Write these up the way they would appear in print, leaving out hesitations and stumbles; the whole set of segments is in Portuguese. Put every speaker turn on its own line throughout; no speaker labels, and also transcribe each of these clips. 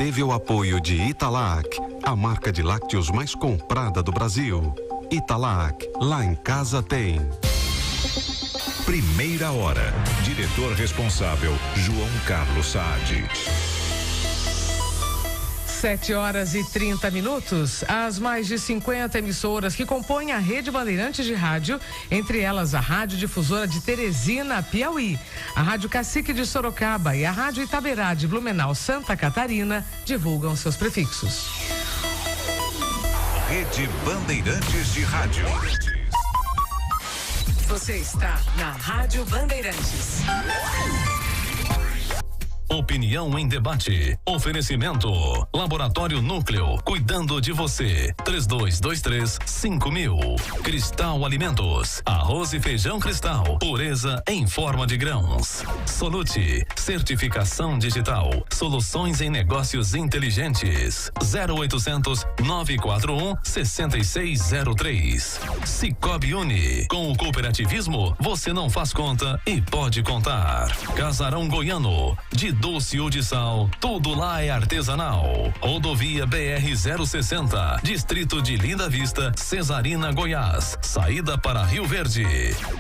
teve o apoio de Italac, a marca de lácteos mais comprada do Brasil. Italac, lá em casa tem.
Primeira hora. Diretor responsável, João Carlos Saad.
7h30. As mais de 50 emissoras que compõem a Rede Bandeirantes de Rádio, entre elas a Rádio Difusora de Teresina, Piauí, a Rádio Cacique de Sorocaba e a Rádio Itaberá de Blumenau, Santa Catarina, divulgam seus prefixos.
Rede Bandeirantes de Rádio.
Você está na Rádio Bandeirantes.
Opinião em debate. Oferecimento. Laboratório Núcleo. Cuidando de você. 3223-5000. Cristal Alimentos. Arroz e feijão Cristal. Pureza em forma de grãos. Solute. Certificação digital. Soluções em negócios inteligentes. 0800-941-6603. Cicobi Uni. Com o cooperativismo, você não faz conta e pode contar. Casarão Goiano. De doce ou de sal, tudo lá é artesanal. Rodovia BR-060, Distrito de Linda Vista, Cesarina, Goiás. Saída para Rio Verde.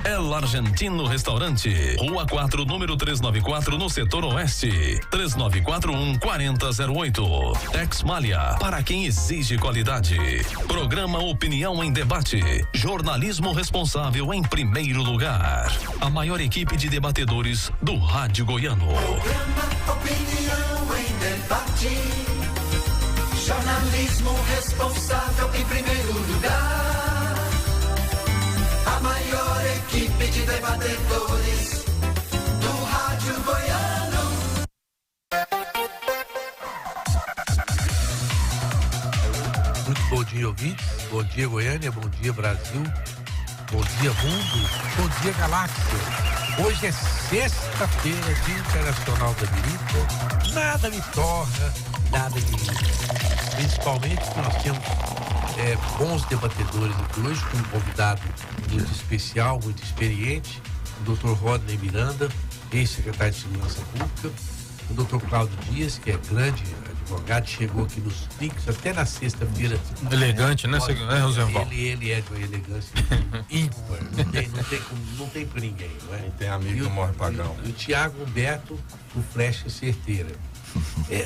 El Argentino Restaurante, Rua 4, número 394, no setor oeste. 3941-4008. Exmalia, para quem exige qualidade. Programa Opinião em Debate. Jornalismo responsável em primeiro lugar. A maior equipe de debatedores do Rádio Goiano.
Opinião em debate. Jornalismo responsável em primeiro lugar. A maior equipe de debatedores do Rádio Goiano.
Muito bom dia, ouvintes. Bom dia, Goiânia. Bom dia, Brasil. Bom dia, mundo. Bom dia, galáxia. Hoje é sexta-feira, Dia Internacional da Birita. Nada me torna, nada me irrita. Principalmente que nós temos bons debatedores aqui hoje, com um convidado muito especial, muito experiente, o Dr. Rodney Miranda, ex-secretário de Segurança Pública, o Dr. Cláudio Dias, que é grande advogado, chegou aqui nos PIX até na sexta-feira.
Elegante, né, Rosenval?
Ele é de uma elegância ímpar, não tem pra ninguém, não é?
Quem tem amigo não morre pagão.
E o Tiago Humberto, o flecha certeira.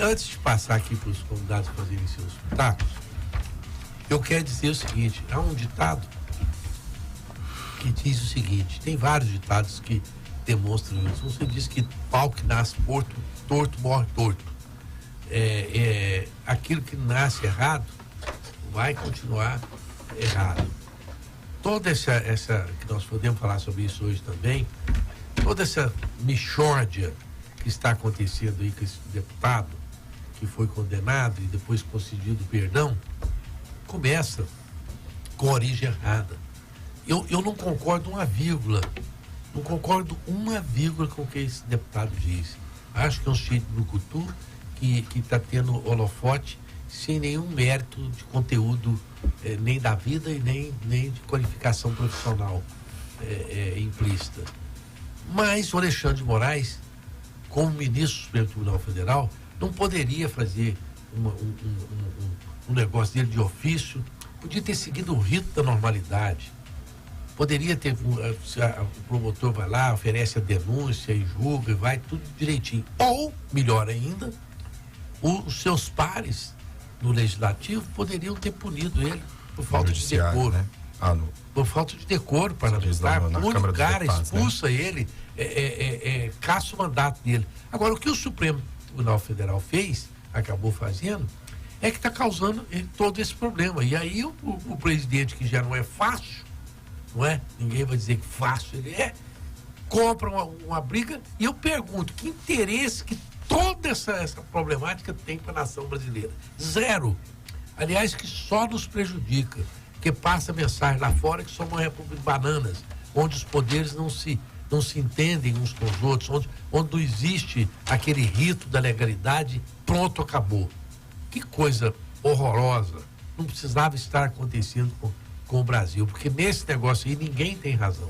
Antes de passar aqui para os convidados fazerem seus pitacos, eu quero dizer o seguinte: há um ditado que diz o seguinte, tem vários ditados que demonstram isso. Você diz que pau que nasce torto morre torto. Aquilo que nasce errado vai continuar errado. Toda essa que nós podemos falar sobre isso hoje também, toda essa mixórdia que está acontecendo aí com esse deputado que foi condenado e depois concedido perdão, começa com origem errada. Eu não concordo uma vírgula com o que esse deputado disse. Acho que é um cheio de brucutu que está tendo holofote sem nenhum mérito de conteúdo, nem da vida e nem de qualificação profissional implícita. Mas o Alexandre de Moraes, como ministro do Supremo Tribunal Federal, não poderia fazer um negócio dele de ofício, podia ter seguido o rito da normalidade. Poderia ter, o promotor vai lá, oferece a denúncia e julga e vai tudo direitinho. Ou, melhor ainda, os seus pares no Legislativo poderiam ter punido ele por falta de decoro. Né? Por falta de decoro parlamentar. Pune o cara, expulsa ele, caça o mandato dele. Agora, o que o Supremo Tribunal Federal fez, acabou fazendo, é que está causando todo esse problema. E aí o presidente, que já não é fácil, não é? Ninguém vai dizer que fácil ele é, compra uma briga, e eu pergunto, que interesse que toda essa problemática tem para a nação brasileira? Zero. Aliás, que só nos prejudica, que passa a mensagem lá fora que somos uma república de bananas, onde os poderes não se entendem uns com os outros, onde não existe aquele rito da legalidade, pronto, acabou. Que coisa horrorosa. Não precisava estar acontecendo com o Brasil, porque nesse negócio aí ninguém tem razão.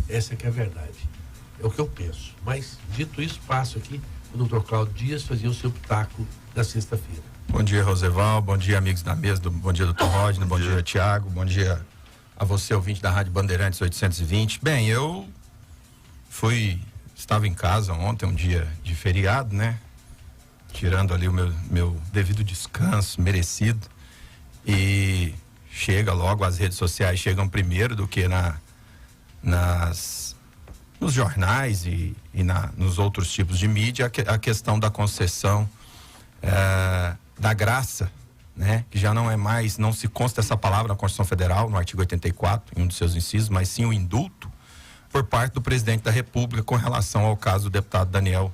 Essa que é a verdade. É o que eu penso. Mas, dito isso, passo aqui o Dr. Cláudio Dias fazia o seu pitaco da sexta-feira.
Bom dia, Roseval. Bom dia, amigos da mesa. Bom dia, doutor Rodney. Bom dia, Tiago. Bom dia a você, ouvinte da Rádio Bandeirantes 820. Bem, eu estava em casa ontem, um dia de feriado, né? Tirando ali o meu devido descanso merecido. E chega logo, as redes sociais chegam primeiro do que nos jornais e nos outros tipos de mídia, a questão da concessão da graça, né? Que já não é mais, não se consta essa palavra na Constituição Federal, no artigo 84, em um dos seus incisos, mas sim o indulto por parte do presidente da República com relação ao caso do deputado Daniel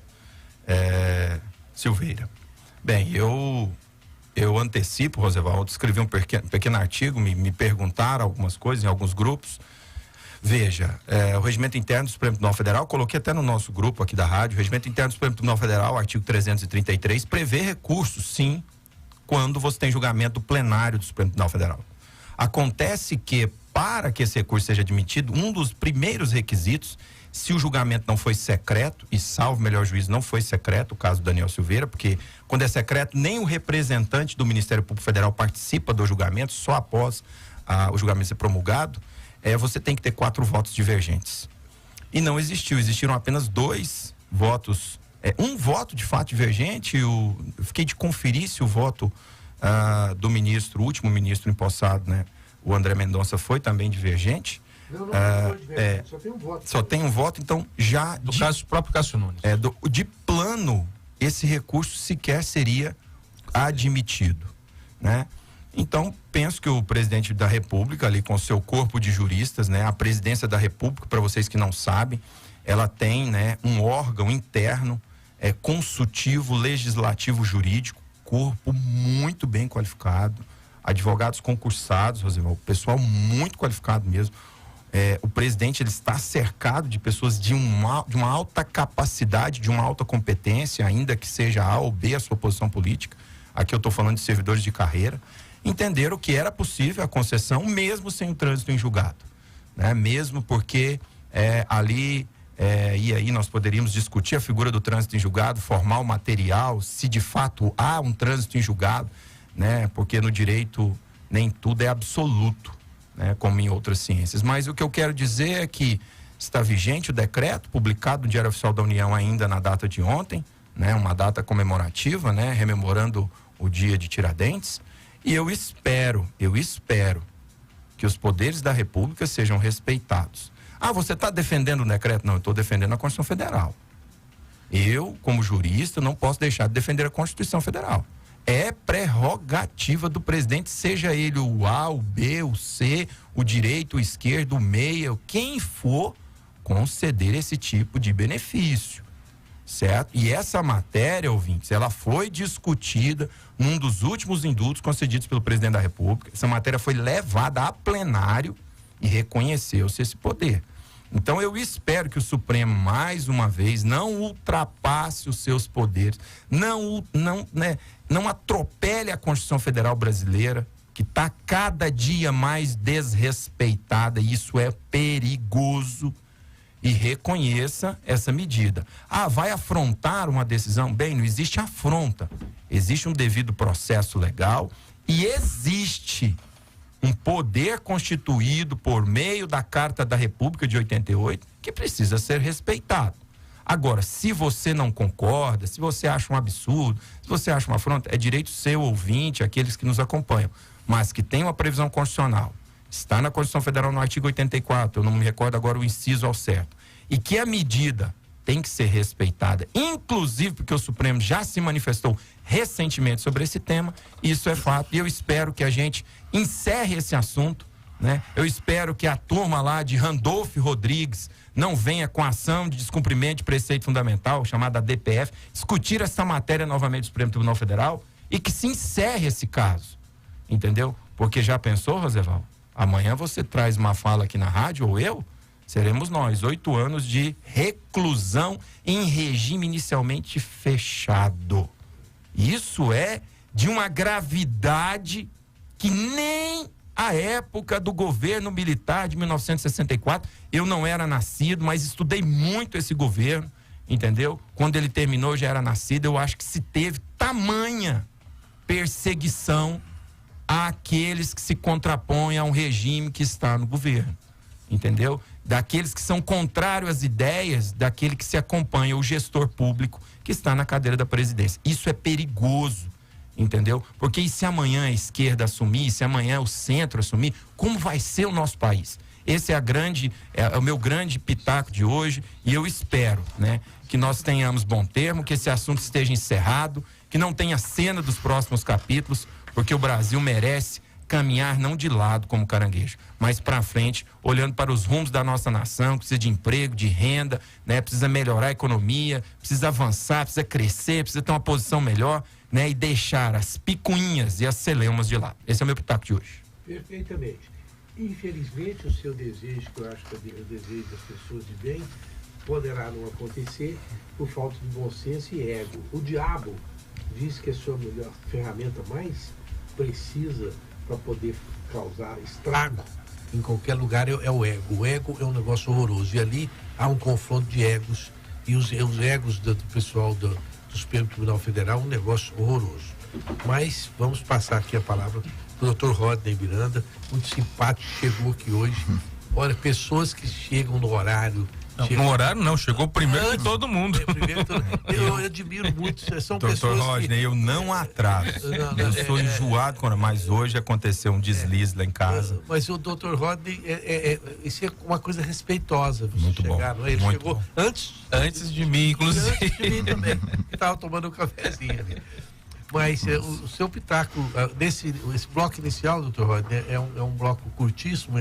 Silveira. Bem, eu antecipo, Rosevaldo, escrevi um pequeno artigo, me perguntaram algumas coisas em alguns grupos. Veja, o Regimento Interno do Supremo Tribunal Federal, coloquei até no nosso grupo aqui da rádio, o Regimento Interno do Supremo Tribunal Federal, artigo 333, prevê recursos, sim, quando você tem julgamento plenário do Supremo Tribunal Federal. Acontece que, para que esse recurso seja admitido, um dos primeiros requisitos, se o julgamento não foi secreto, e salvo melhor juízo, não foi secreto, o caso do Daniel Silveira, porque quando é secreto, nem o representante do Ministério Público Federal participa do julgamento, só após o julgamento ser promulgado, você tem que ter 4 votos divergentes. E não existiram apenas 2 votos, um voto de fato divergente. Eu fiquei de conferir se o voto do ministro, o último ministro empossado, né, o André Mendonça, foi também divergente.
Não foi divergente, só tem um voto.
Só tem um voto, então já...
Do próprio Cássio Nunes.
De plano, esse recurso sequer seria admitido, né? Então, penso que o presidente da República, ali com seu corpo de juristas, né? A presidência da República, para vocês que não sabem, ela tem, né, um órgão interno, consultivo, legislativo, jurídico, corpo muito bem qualificado, advogados concursados, Roseval, pessoal muito qualificado mesmo. O presidente, ele está cercado de pessoas de uma alta capacidade, de uma alta competência, ainda que seja A ou B a sua posição política. Aqui eu estou falando de servidores de carreira. Entenderam que era possível a concessão mesmo sem o trânsito em julgado, né? Mesmo porque ali e aí nós poderíamos discutir a figura do trânsito em julgado, formar o material, se de fato há um trânsito em julgado, né? Porque no direito nem tudo é absoluto, né? Como em outras ciências. Mas o que eu quero dizer é que está vigente o decreto publicado no Diário Oficial da União ainda na data de ontem, né? Uma data comemorativa, né? Rememorando o dia de Tiradentes. E eu espero que os poderes da República sejam respeitados. Você está defendendo o decreto? Não, eu estou defendendo a Constituição Federal. Eu, como jurista, não posso deixar de defender a Constituição Federal. É prerrogativa do presidente, seja ele o A, o B, o C, o direito, o esquerdo, o meia, quem for, conceder esse tipo de benefício. Certo? E essa matéria, ouvintes, ela foi discutida num dos últimos indultos concedidos pelo presidente da República. Essa matéria foi levada a plenário e reconheceu-se esse poder. Então eu espero que o Supremo, mais uma vez, não ultrapasse os seus poderes, não atropele a Constituição Federal brasileira, que está cada dia mais desrespeitada, e isso é perigoso. E reconheça essa medida. Vai afrontar uma decisão? Bem, não existe afronta. Existe um devido processo legal e existe um poder constituído por meio da Carta da República de 88 que precisa ser respeitado. Agora, se você não concorda, se você acha um absurdo, se você acha uma afronta, é direito seu, ouvinte, aqueles que nos acompanham, mas que tem uma previsão constitucional. Está na Constituição Federal no artigo 84, eu não me recordo agora o inciso ao certo. E que a medida tem que ser respeitada, inclusive porque o Supremo já se manifestou recentemente sobre esse tema, isso é fato. E eu espero que a gente encerre esse assunto, né? Eu espero que a turma lá de Randolph Rodrigues não venha com ação de descumprimento de preceito fundamental, chamada DPF, discutir essa matéria novamente do Supremo Tribunal Federal e que se encerre esse caso, entendeu? Porque já pensou, Roseval? Amanhã você traz uma fala aqui na rádio, ou eu, seremos nós, 8 anos de reclusão em regime inicialmente fechado. Isso é de uma gravidade que nem a época do governo militar de 1964, eu não era nascido, mas estudei muito esse governo, entendeu? Quando ele terminou, já era nascido. Eu acho que se teve tamanha perseguição àqueles que se contrapõem a um regime que está no governo, entendeu? Daqueles que são contrários às ideias daquele que se acompanha, o gestor público que está na cadeira da presidência. Isso é perigoso, entendeu? Porque e se amanhã a esquerda assumir, se amanhã o centro assumir, como vai ser o nosso país? Esse é o meu grande pitaco de hoje, e eu espero, né, que nós tenhamos bom termo, que esse assunto esteja encerrado, que não tenha cena dos próximos capítulos, porque o Brasil merece caminhar não de lado como caranguejo, mas para frente, olhando para os rumos da nossa nação, precisa de emprego, de renda, né? Precisa melhorar a economia, precisa avançar, precisa crescer, precisa ter uma posição melhor, né? E deixar as picuinhas e as celeumas de lado. Esse é o meu pitaco de hoje.
Perfeitamente. Infelizmente, o seu desejo, que eu acho que é o desejo das pessoas de bem, poderá não acontecer por falta de bom senso e ego. O diabo diz que a sua melhor ferramenta mais precisa para poder causar estrago em qualquer lugar é o ego. O ego é um negócio horroroso. E ali há um confronto de egos. E os egos do pessoal do Supremo Tribunal Federal, um negócio horroroso. Mas vamos passar aqui a palavra para o Dr. Rodney Miranda, muito simpático, chegou aqui hoje. Olha, pessoas que chegam no horário.
No horário não, chegou primeiro que todo mundo.
Eu admiro muito, são pessoas
Doutor Rodney, eu não atraso. Eu sou enjoado, mas hoje aconteceu um deslize lá em casa.
Mas o Dr. Rodney, isso é uma coisa respeitosa.
Muito bom.
Ele
muito
chegou
bom.
Antes de mim, inclusive.
Antes de mim também, que estava tomando um cafezinho ali. Mas o seu pitaco, esse bloco inicial, doutor Rodney, é um bloco curtíssimo,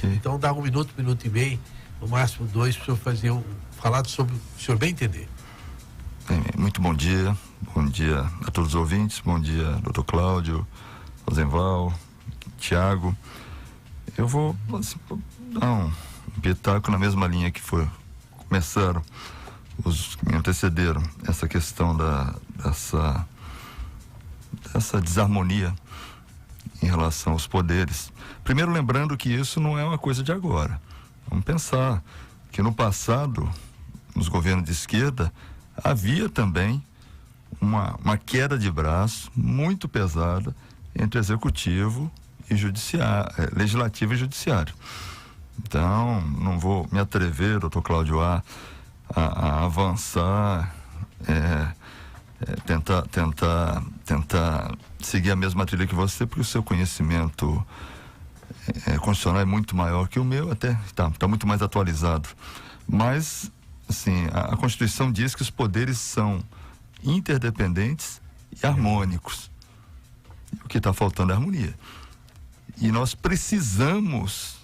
então dá 1 minuto, 1 minuto e meio, no máximo 2, para o senhor falar sobre o senhor bem entender.
Muito bom dia a todos os ouvintes, bom dia, doutor Cláudio, Rosenval, Tiago. Eu vou dar um pitaco na mesma linha que começaram os que me antecederam, essa questão dessa desarmonia em relação aos poderes. Primeiro, lembrando que isso não é uma coisa de agora. Vamos pensar que no passado, nos governos de esquerda, havia também uma queda de braço muito pesada entre executivo e legislativo e judiciário. Então, não vou me atrever, doutor Cláudio, a avançar, tentar seguir a mesma trilha que você, porque o seu conhecimento constitucional é muito maior que o meu, até está muito mais atualizado. Mas, assim, a Constituição diz que os poderes são interdependentes e harmônicos. O que está faltando é harmonia. E nós precisamos,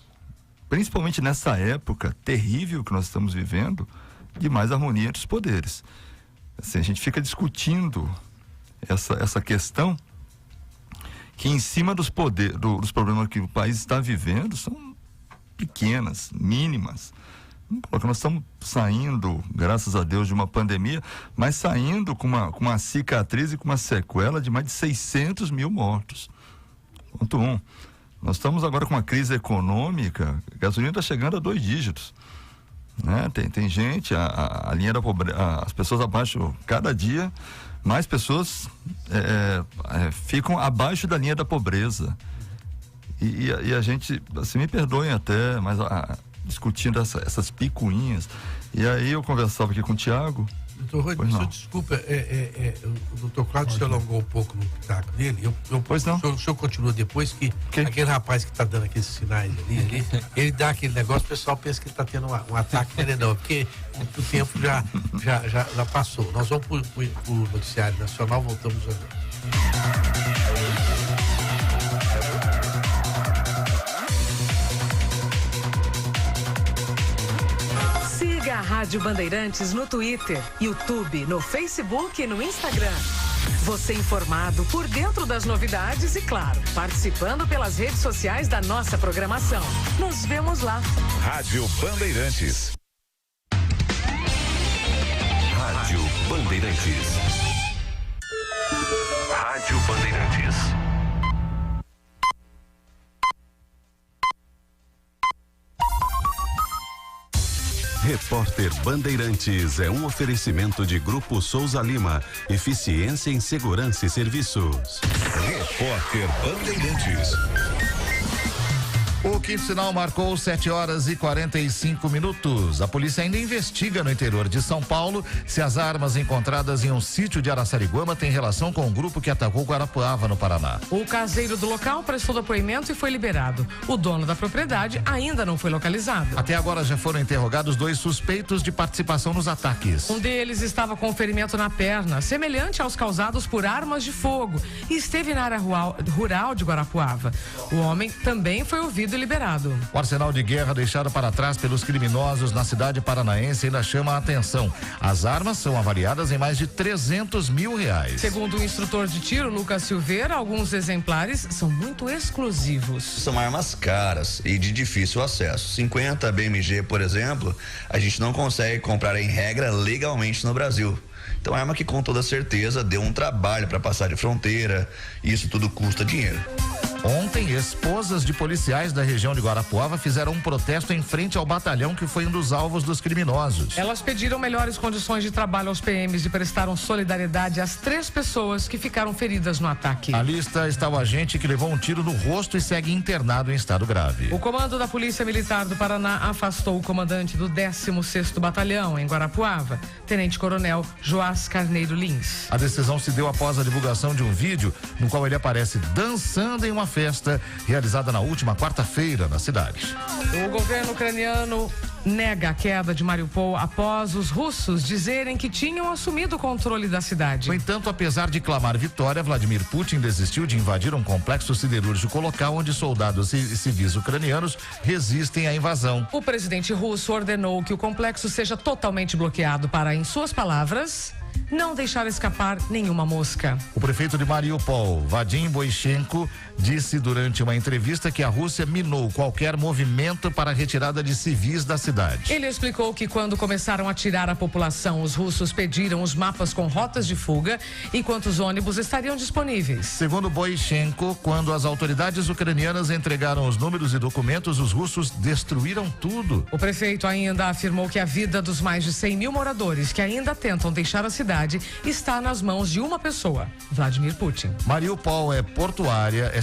principalmente nessa época terrível que nós estamos vivendo, de mais harmonia entre os poderes. Assim, a gente fica discutindo essa questão que em cima dos problemas que o país está vivendo são pequenas, mínimas. Nós estamos saindo, graças a Deus, de uma pandemia, mas saindo com uma cicatriz e com uma sequela de mais de 600 mil mortos. Ponto 1. Nós estamos agora com uma crise econômica, a gasolina está chegando a 2 dígitos. Né? Tem gente, a linha da pobreza, as pessoas abaixo, cada dia mais pessoas ficam abaixo da linha da pobreza. E a gente, assim, me perdoem até, mas discutindo essas picuinhas. E aí eu conversava aqui com o Tiago.
Doutor Rodney, senhor, desculpa, o doutor Cláudio se alongou um pouco no pitaco dele.
Pois não.
O senhor continua depois que aquele rapaz que está dando aqueis sinais ali, ele dá aquele negócio, o pessoal pensa que ele está tendo um ataque nele, não, porque o tempo já passou. Nós vamos para o noticiário nacional, voltamos agora.
Siga a Rádio Bandeirantes no Twitter, YouTube, no Facebook e no Instagram. Você informado por dentro das novidades e, claro, participando pelas redes sociais da nossa programação. Nos vemos lá.
Rádio Bandeirantes.
Rádio Bandeirantes. Rádio Bandeirantes.
Repórter Bandeirantes é um oferecimento de Grupo Souza Lima. Eficiência em Segurança e Serviços.
Repórter Bandeirantes.
O quinto sinal marcou 7h45. A polícia ainda investiga no interior de São Paulo se as armas encontradas em um sítio de Araçariguama têm relação com o grupo que atacou Guarapuava, no Paraná.
O caseiro do local prestou depoimento e foi liberado. O dono da propriedade ainda não foi localizado.
Até agora já foram interrogados 2 suspeitos de participação nos ataques.
Um deles estava com ferimento na perna, semelhante aos causados por armas de fogo, e esteve na área rural de Guarapuava. O homem também foi ouvido e liberado.
O arsenal de guerra deixado para trás pelos criminosos na cidade paranaense ainda chama a atenção. As armas são avaliadas em mais de R$300 mil.
Segundo o instrutor de tiro, Lucas Silveira, alguns exemplares são muito exclusivos.
São armas caras e de difícil acesso. 50 BMG, por exemplo, a gente não consegue comprar em regra legalmente no Brasil. Então é uma arma que com toda certeza deu um trabalho para passar de fronteira, e isso tudo custa dinheiro.
Ontem, esposas de policiais da região de Guarapuava fizeram um protesto em frente ao batalhão que foi um dos alvos dos criminosos.
Elas pediram melhores condições de trabalho aos PMs e prestaram solidariedade às 3 pessoas que ficaram feridas no ataque.
Na lista está o agente que levou um tiro no rosto e segue internado em estado grave.
O comando da Polícia Militar do Paraná afastou o comandante do 16º Batalhão, em Guarapuava, Tenente-Coronel Joás Carneiro Lins.
A decisão se deu após a divulgação de um vídeo no qual ele aparece dançando em uma festa realizada na última quarta-feira na cidade.
O governo ucraniano nega a queda de Mariupol após os russos dizerem que tinham assumido o controle da cidade.
No entanto, apesar de clamar vitória, Vladimir Putin desistiu de invadir um complexo siderúrgico local onde soldados e civis ucranianos resistem à invasão.
O presidente russo ordenou que o complexo seja totalmente bloqueado para, em suas palavras, não deixar escapar nenhuma mosca.
O prefeito de Mariupol, Vadim Boichenko, disse durante uma entrevista que a Rússia minou qualquer movimento para a retirada de civis da cidade.
Ele explicou que quando começaram a tirar a população, os russos pediram os mapas com rotas de fuga e quantos ônibus estariam disponíveis.
Segundo Boichenko, quando as autoridades ucranianas entregaram os números e documentos, os russos destruíram tudo.
O prefeito ainda afirmou que a vida dos mais de 100 mil moradores que ainda tentam deixar a cidade está nas mãos de uma pessoa, Vladimir Putin.
Mariupol é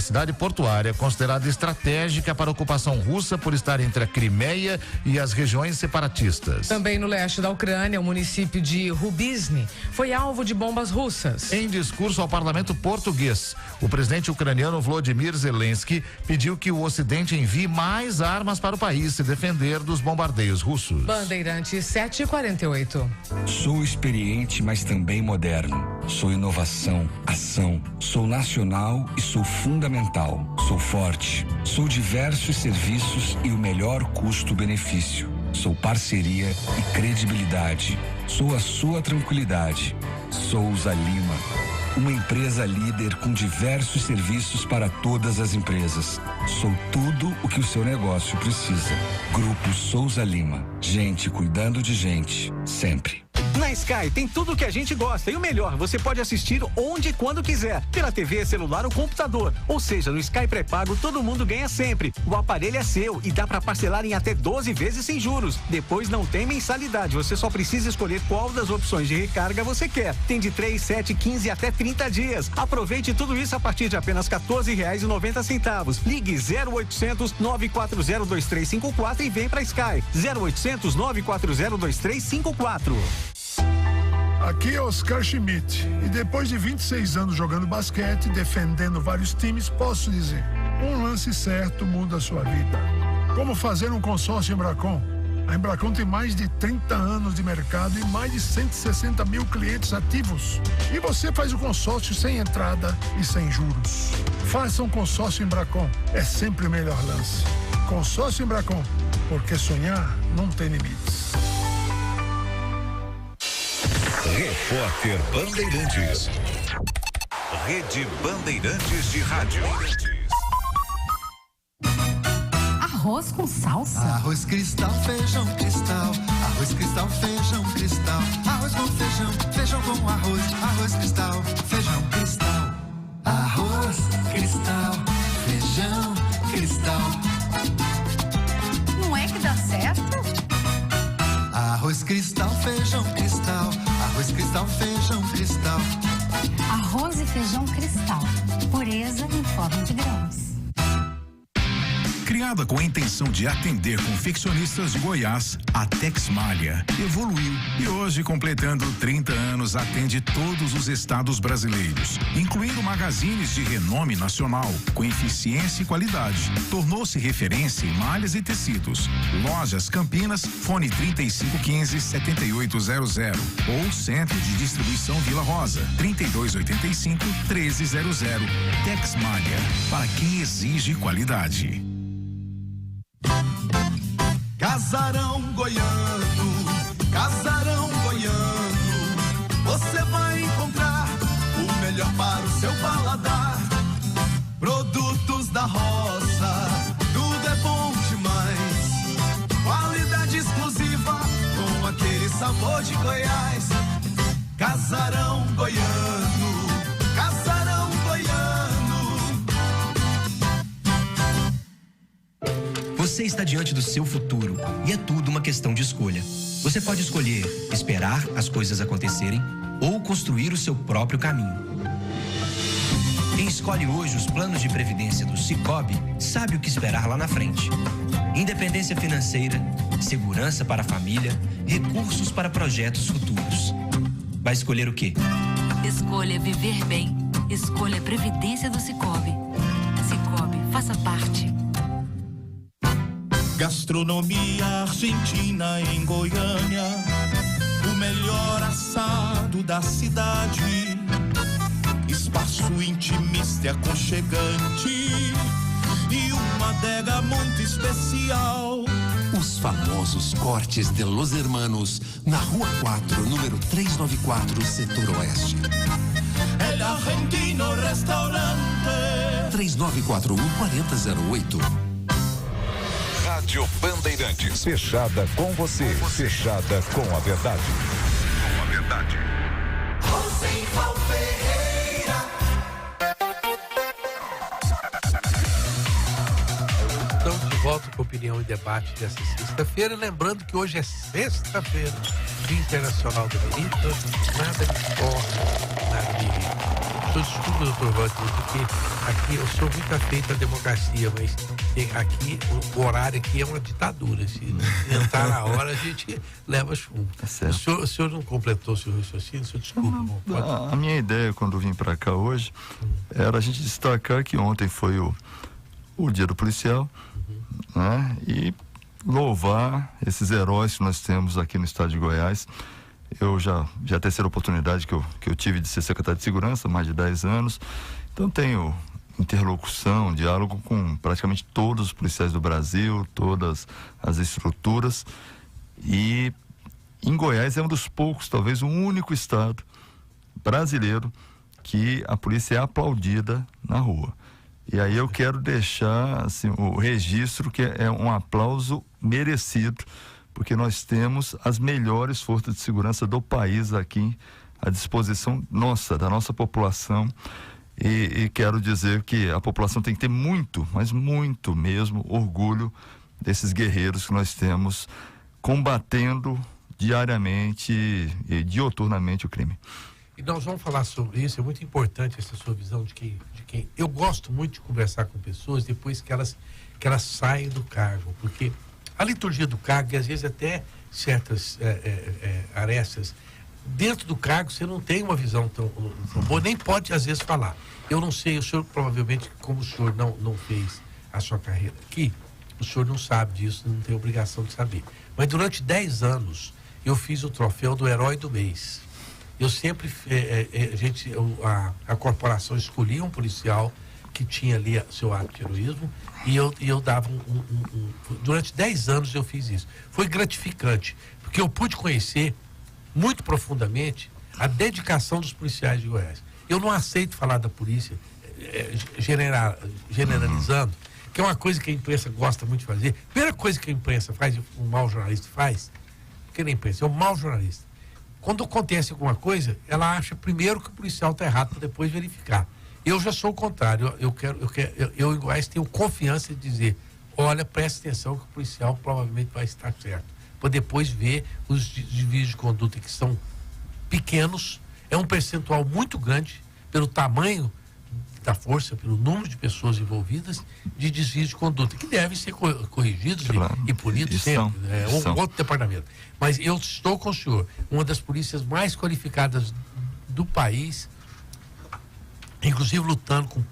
cidade portuária considerada estratégica para a ocupação russa por estar entre a Crimeia e as regiões separatistas.
Também no leste da Ucrânia, o município de Rubizny foi alvo de bombas russas.
Em discurso ao parlamento português, o presidente ucraniano Volodymyr Zelensky pediu que o Ocidente envie mais armas para o país se defender dos bombardeios russos.
Bandeirantes 7h48.
Sou experiente, mas também moderno. Sou inovação, ação. Sou nacional e sou fundamental. Sou forte. Sou diversos serviços e o melhor custo-benefício. Sou parceria e credibilidade. Sou a sua tranquilidade. Souza Lima. Uma empresa líder com diversos serviços para todas as empresas. Sou tudo o que o seu negócio precisa. Grupo Souza Lima. Gente cuidando de gente, sempre.
Na Sky tem tudo o que a gente gosta e o melhor, você pode assistir onde e quando quiser, pela TV, celular ou computador. Ou seja, no Sky pré-pago todo mundo ganha sempre. O aparelho é seu e dá para parcelar em até 12 vezes sem juros. Depois não tem mensalidade, você só precisa escolher qual das opções de recarga você quer. Tem de 3, 7, 15 até 30 dias. Aproveite tudo isso a partir de apenas R$14,90. Ligue 0800 940 2354 e vem pra Sky. 0800 940 2354.
Aqui é Oscar Schmidt e depois de 26 anos jogando basquete, defendendo vários times, posso dizer, um lance certo muda a sua vida. Como fazer um consórcio Embracon? A Embracon tem mais de 30 anos de mercado e mais de 160 mil clientes ativos. E você faz o consórcio sem entrada e sem juros. Faça um consórcio Embracon, é sempre o melhor lance. Consórcio Embracon, porque sonhar não tem limites.
Repórter Bandeirantes. Rede Bandeirantes de Rádio.
Arroz com salsa?
Arroz Cristal, feijão cristal. Arroz Cristal, feijão cristal. Arroz com feijão, feijão com arroz. Arroz Cristal, feijão cristal. Arroz Cristal, feijão cristal.
Não é que dá certo?
Arroz Cristal, feijão Cristal. Arroz Cristal, feijão Cristal.
Arroz e feijão Cristal. Pureza em forma de grãos.
Criada com a intenção de atender confeccionistas de Goiás, a Texmalha evoluiu e hoje, completando 30 anos, atende todos os estados brasileiros, incluindo magazines de renome nacional, com eficiência e qualidade. Tornou-se referência em malhas e tecidos. Lojas Campinas, fone 3515-7800 ou Centro de Distribuição Vila Rosa, 3285-1300. Texmalha, para quem exige qualidade.
Casarão Goiano, Casarão Goiano, você vai encontrar o melhor para o seu paladar. Produtos da roça, tudo é bom demais. Qualidade exclusiva, com aquele sabor de Goiás. Casarão Goiano, Casarão Goiano.
Você está diante do seu futuro e é tudo uma questão de escolha. Você pode escolher esperar as coisas acontecerem ou construir o seu próprio caminho. Quem escolhe hoje os planos de previdência do Sicoob sabe o que esperar lá na frente. Independência financeira, segurança para a família, recursos para projetos futuros. Vai escolher o quê?
Escolha viver bem. Escolha a previdência do Sicoob. Sicoob, faça parte.
Gastronomia argentina em Goiânia, o melhor assado da cidade, espaço intimista e aconchegante e uma adega muito especial.
Os famosos cortes de Los Hermanos, na Rua 4, número 394, setor oeste.
El Argentino Restaurante
3941-4008.
Rádio Bandeirantes. Fechada com você. Fechada com a verdade. Com a verdade.
Rosenval Ferreira.
Estamos de volta com Opinião e Debate dessa sexta-feira. Lembrando que hoje é sexta-feira, Dia Internacional do Mérito. Nada de esporte, nada de mérito. Desculpa, doutor Walter, porque aqui eu sou muito afeito à democracia, mas aqui o horário aqui é uma ditadura. Se entrar na hora, a gente leva chumbo. O senhor não completou seu raciocínio? O senhor desculpa.
A minha ideia, quando vim para cá hoje, era a gente destacar que ontem foi o Dia do Policial, né? E louvar esses heróis que nós temos aqui no estado de Goiás. Eu já é a terceira oportunidade que eu tive de ser secretário de Segurança, mais de 10 anos. Então tenho interlocução, diálogo com praticamente todos os policiais do Brasil, todas as estruturas. E em Goiás é um dos poucos, talvez o único estado brasileiro que a polícia é aplaudida na rua. E aí eu quero deixar assim, o registro que é um aplauso merecido, porque nós temos as melhores forças de segurança do país aqui à disposição da nossa população. E quero dizer que a população tem que ter muito, mas muito mesmo, orgulho desses guerreiros que nós temos combatendo diariamente e dioturnamente o crime.
E nós vamos falar sobre isso. É muito importante essa sua visão de quem eu gosto muito de conversar com pessoas depois que elas saem do cargo, porque a liturgia do cargo, e às vezes até certas arestas, dentro do cargo você não tem uma visão tão boa, nem pode às vezes falar. Eu não sei, o senhor provavelmente, como o senhor não fez a sua carreira aqui, o senhor não sabe disso, não tem obrigação de saber. Mas durante 10 anos eu fiz o troféu do Herói do Mês. Eu sempre, a corporação escolhia um policial que tinha ali seu ato de heroísmo e eu dava durante 10 anos eu fiz isso. Foi gratificante, porque eu pude conhecer muito profundamente a dedicação dos policiais de Goiás. Eu não aceito falar da polícia generalizando, que é uma coisa que a imprensa gosta muito de fazer. A primeira coisa que a imprensa faz, um mau jornalista faz, porque a imprensa é um mau jornalista. Quando acontece alguma coisa, ela acha primeiro que o policial está errado para depois verificar. Eu já sou o contrário. Eu em Goiás tenho confiança de dizer, olha, presta atenção que o policial provavelmente vai estar certo. para depois ver os desvios de conduta que são pequenos. É um percentual muito grande pelo tamanho da força, pelo número de pessoas envolvidas, de desvios de conduta, que devem ser corrigidos e punidos sempre. É um outro departamento. Mas eu estou com o senhor, uma das polícias mais qualificadas do país, inclusive lutando com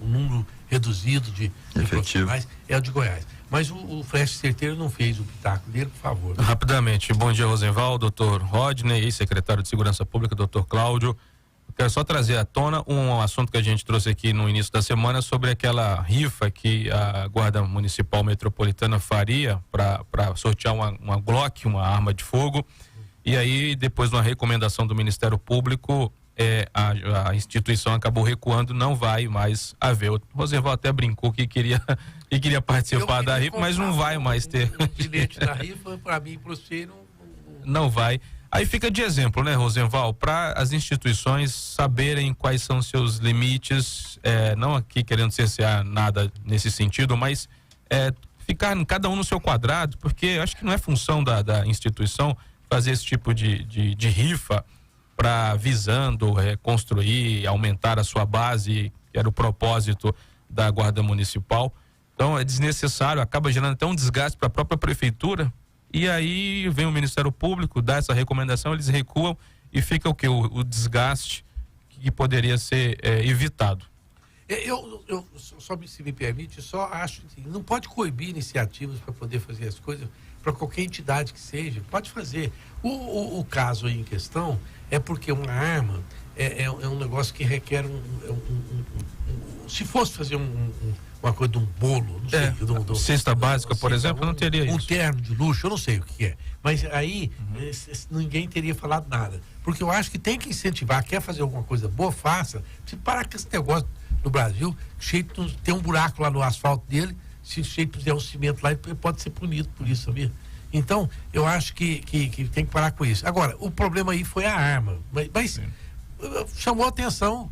um número reduzido de profissionais, é o de Goiás. Mas o Flash Certeiro não fez o pitaco dele, por favor.
Rapidamente, bom dia, Rosenval, doutor Rodney, secretário de Segurança Pública, doutor Cláudio. Quero só trazer à tona um assunto que a gente trouxe aqui no início da semana sobre aquela rifa que a Guarda Municipal Metropolitana faria para sortear uma Glock, uma arma de fogo. E aí, depois de uma recomendação do Ministério Público, a instituição acabou recuando, não vai mais haver. O Rosenval até brincou que queria participar da rifa, mas não vai mais ter.
O bilhete da rifa, para mim, para você,
não vai. Aí fica de exemplo, né, Rosenval, para as instituições saberem quais são seus limites, não aqui querendo cercear nada nesse sentido, mas ficar cada um no seu quadrado, porque acho que não é função da instituição fazer esse tipo de rifa para visando construir, aumentar a sua base, que era o propósito da Guarda Municipal. Então é desnecessário, acaba gerando até um desgaste para a própria prefeitura. E aí vem o Ministério Público, dá essa recomendação, eles recuam e fica o quê? O desgaste que poderia ser evitado.
Eu só se me permite, só acho que não pode coibir iniciativas para poder fazer as coisas, para qualquer entidade que seja, pode fazer. O caso aí em questão é porque uma arma é um negócio que requer se fosse fazer uma coisa de um bolo, não sei.
Cesta básica, por exemplo, não teria isso.
Um terno de luxo, eu não sei o que é. Mas aí ninguém teria falado nada. Porque eu acho que tem que incentivar, quer fazer alguma coisa boa, faça. Precisa parar com esse negócio no Brasil, tem um buraco lá no asfalto dele, se o jeito fizer um cimento lá, ele pode ser punido por isso, sabia? Então, eu acho que tem que parar com isso. Agora, o problema aí foi a arma. Mas chamou a atenção.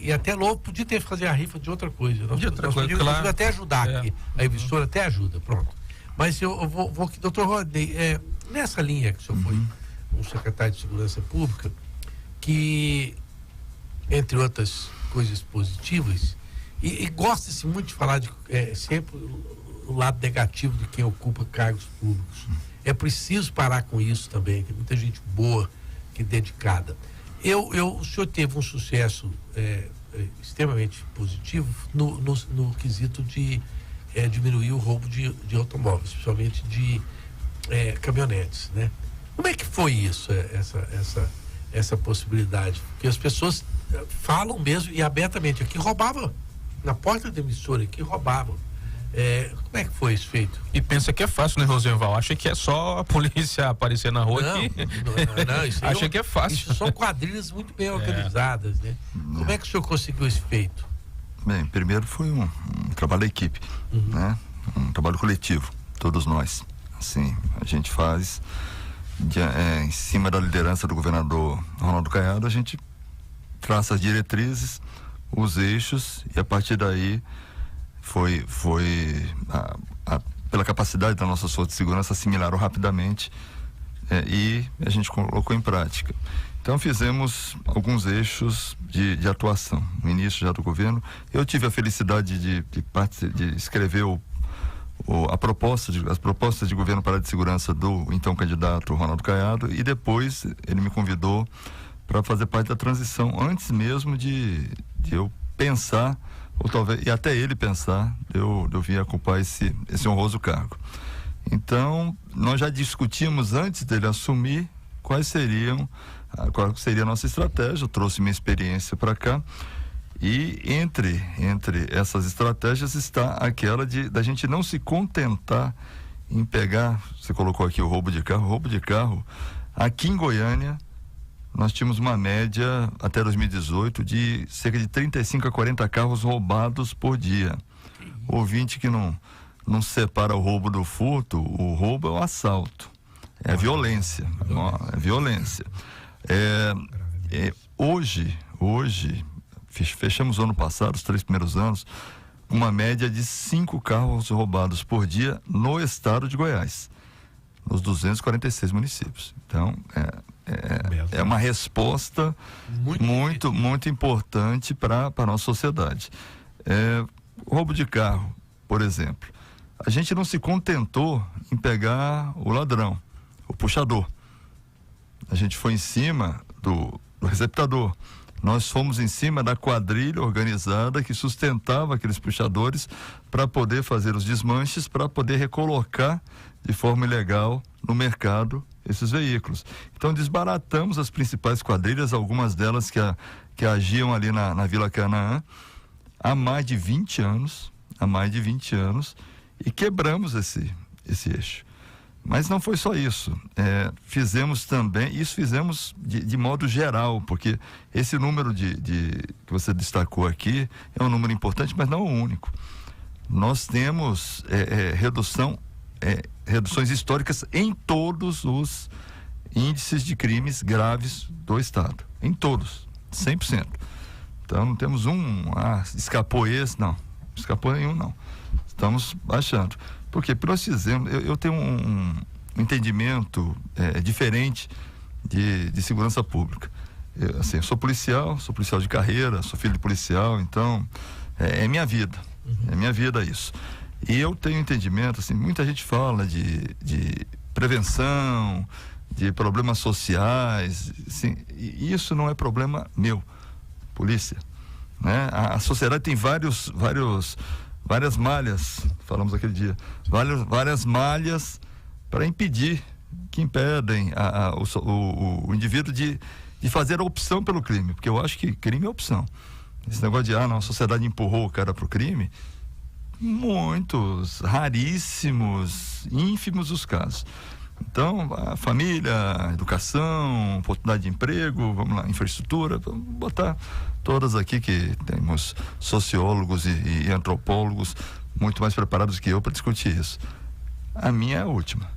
E até logo podia ter que fazer a rifa de outra coisa. Nós podíamos claro. Até ajudar aqui. A emissora até ajuda, pronto. Mas eu vou aqui, doutor Rodney, nessa linha que o senhor foi um secretário de Segurança Pública, que, entre outras coisas positivas, e gosta-se muito de falar sempre o lado negativo de quem ocupa cargos públicos. É preciso parar com isso também, tem muita gente boa, que dedicada. O senhor teve um sucesso extremamente positivo no quesito de diminuir o roubo de automóveis, principalmente de caminhonetes, né? Como é que foi isso, essa possibilidade? Porque as pessoas falam mesmo e abertamente, aqui roubava, na porta da emissora, aqui roubavam. Como é que foi isso feito?
E pensa que é fácil, né, Rosenval? Acha que é só a polícia aparecer na rua aqui.
Não, isso
acha que é fácil.
Isso são quadrilhas muito bem organizadas, né? Como é que o senhor conseguiu esse feito?
Bem, primeiro foi um trabalho da equipe, né? Um trabalho coletivo, todos nós. Assim, a gente faz em cima da liderança do governador Ronaldo Caiado, a gente traça as diretrizes, os eixos, e a partir daí foi pela capacidade da nossa força de segurança assimilaram rapidamente e a gente colocou em prática. Então fizemos alguns eixos de atuação. No início já do governo, eu tive a felicidade de escrever as propostas de governo para a área de segurança do então candidato Ronaldo Caiado, e depois ele me convidou para fazer parte da transição, antes mesmo de eu pensar, ou talvez, e até ele pensar, eu vir ocupar esse honroso cargo. Então, nós já discutimos antes dele assumir qual seria a nossa estratégia. Eu trouxe minha experiência para cá, e entre essas estratégias está aquela da gente não se contentar em pegar, você colocou aqui o roubo de carro, aqui em Goiânia, nós tínhamos uma média até 2018 de cerca de 35 a 40 carros roubados por dia. Ouvinte que não separa o roubo do furto, o roubo é o assalto, é violência, é violência. Hoje, fechamos o ano passado, os 3 primeiros anos, uma média de 5 carros roubados por dia no estado de Goiás, nos 246 municípios. Então, é uma resposta muito importante para a nossa sociedade. Roubo de carro, por exemplo. A gente não se contentou em pegar o ladrão, o puxador. A gente foi em cima do receptador. Nós fomos em cima da quadrilha organizada que sustentava aqueles puxadores para poder fazer os desmanches, para poder recolocar de forma ilegal no mercado esses veículos. Então desbaratamos as principais quadrilhas, algumas delas que agiam ali na Vila Canaã há mais de 20 anos, e quebramos esse eixo. Mas não foi só isso. Fizemos também, isso fizemos de modo geral, porque esse número que você destacou aqui é um número importante, mas não o único. Nós temos reduções históricas em todos os índices de crimes graves do Estado. Em todos, 100%. Então não temos escapou esse, não. Escapou nenhum, não. Estamos baixando. Porque nós fizemos, eu tenho um entendimento diferente de segurança pública. Eu sou policial de carreira, sou filho de policial, então é minha vida. É minha vida isso. E eu tenho entendimento, assim, muita gente fala de prevenção, de problemas sociais, assim, e isso não é problema meu, polícia, né? A sociedade tem várias malhas, falamos aquele dia, várias malhas para impedir, que impedem o indivíduo de fazer a opção pelo crime, porque eu acho que crime é opção. Esse negócio de, não, a sociedade empurrou o cara pro crime, muitos, raríssimos, ínfimos os casos. Então, a família, a educação, oportunidade de emprego, vamos lá, infraestrutura, vamos botar todas aqui, que temos sociólogos e antropólogos muito mais preparados que eu para discutir isso. A minha é a última.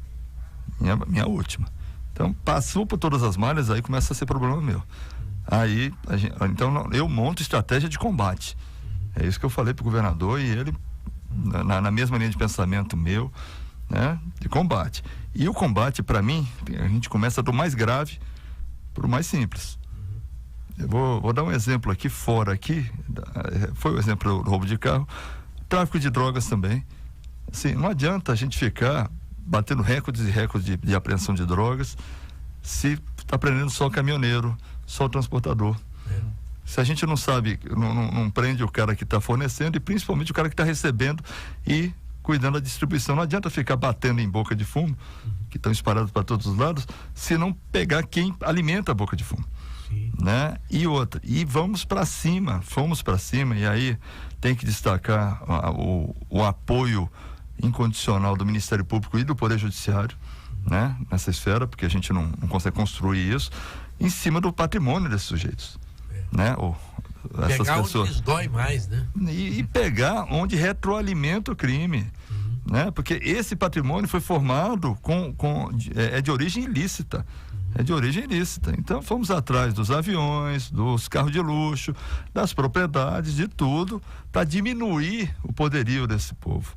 Minha última. Então, passou por todas as malhas, aí começa a ser problema meu. Aí, então, eu monto estratégia de combate. É isso que eu falei para o governador, e ele, na mesma linha de pensamento meu, né, de combate. E o combate, para mim, a gente começa do mais grave para o mais simples. Eu vou dar um exemplo aqui, foi o exemplo do roubo de carro, tráfico de drogas também. Assim, não adianta a gente ficar batendo recordes e recordes de apreensão de drogas se está prendendo só o caminhoneiro, só o transportador. Se a gente não sabe, não prende o cara que está fornecendo, e principalmente o cara que está recebendo e cuidando da distribuição. Não adianta ficar batendo em boca de fumo, que estão espalhados para todos os lados, se não pegar quem alimenta a boca de fumo. Né? E outra, e fomos para cima, e aí tem que destacar o apoio incondicional do Ministério Público e do Poder Judiciário, né? Nessa esfera, porque a gente não consegue construir isso em cima do patrimônio desses sujeitos, né? Essas
pegar
pessoas,
onde eles dói mais, né?
E pegar onde retroalimenta o crime, né? Porque esse patrimônio foi formado de origem ilícita. Então fomos atrás dos aviões, dos carros de luxo, das propriedades, de tudo, para diminuir o poderio desse povo.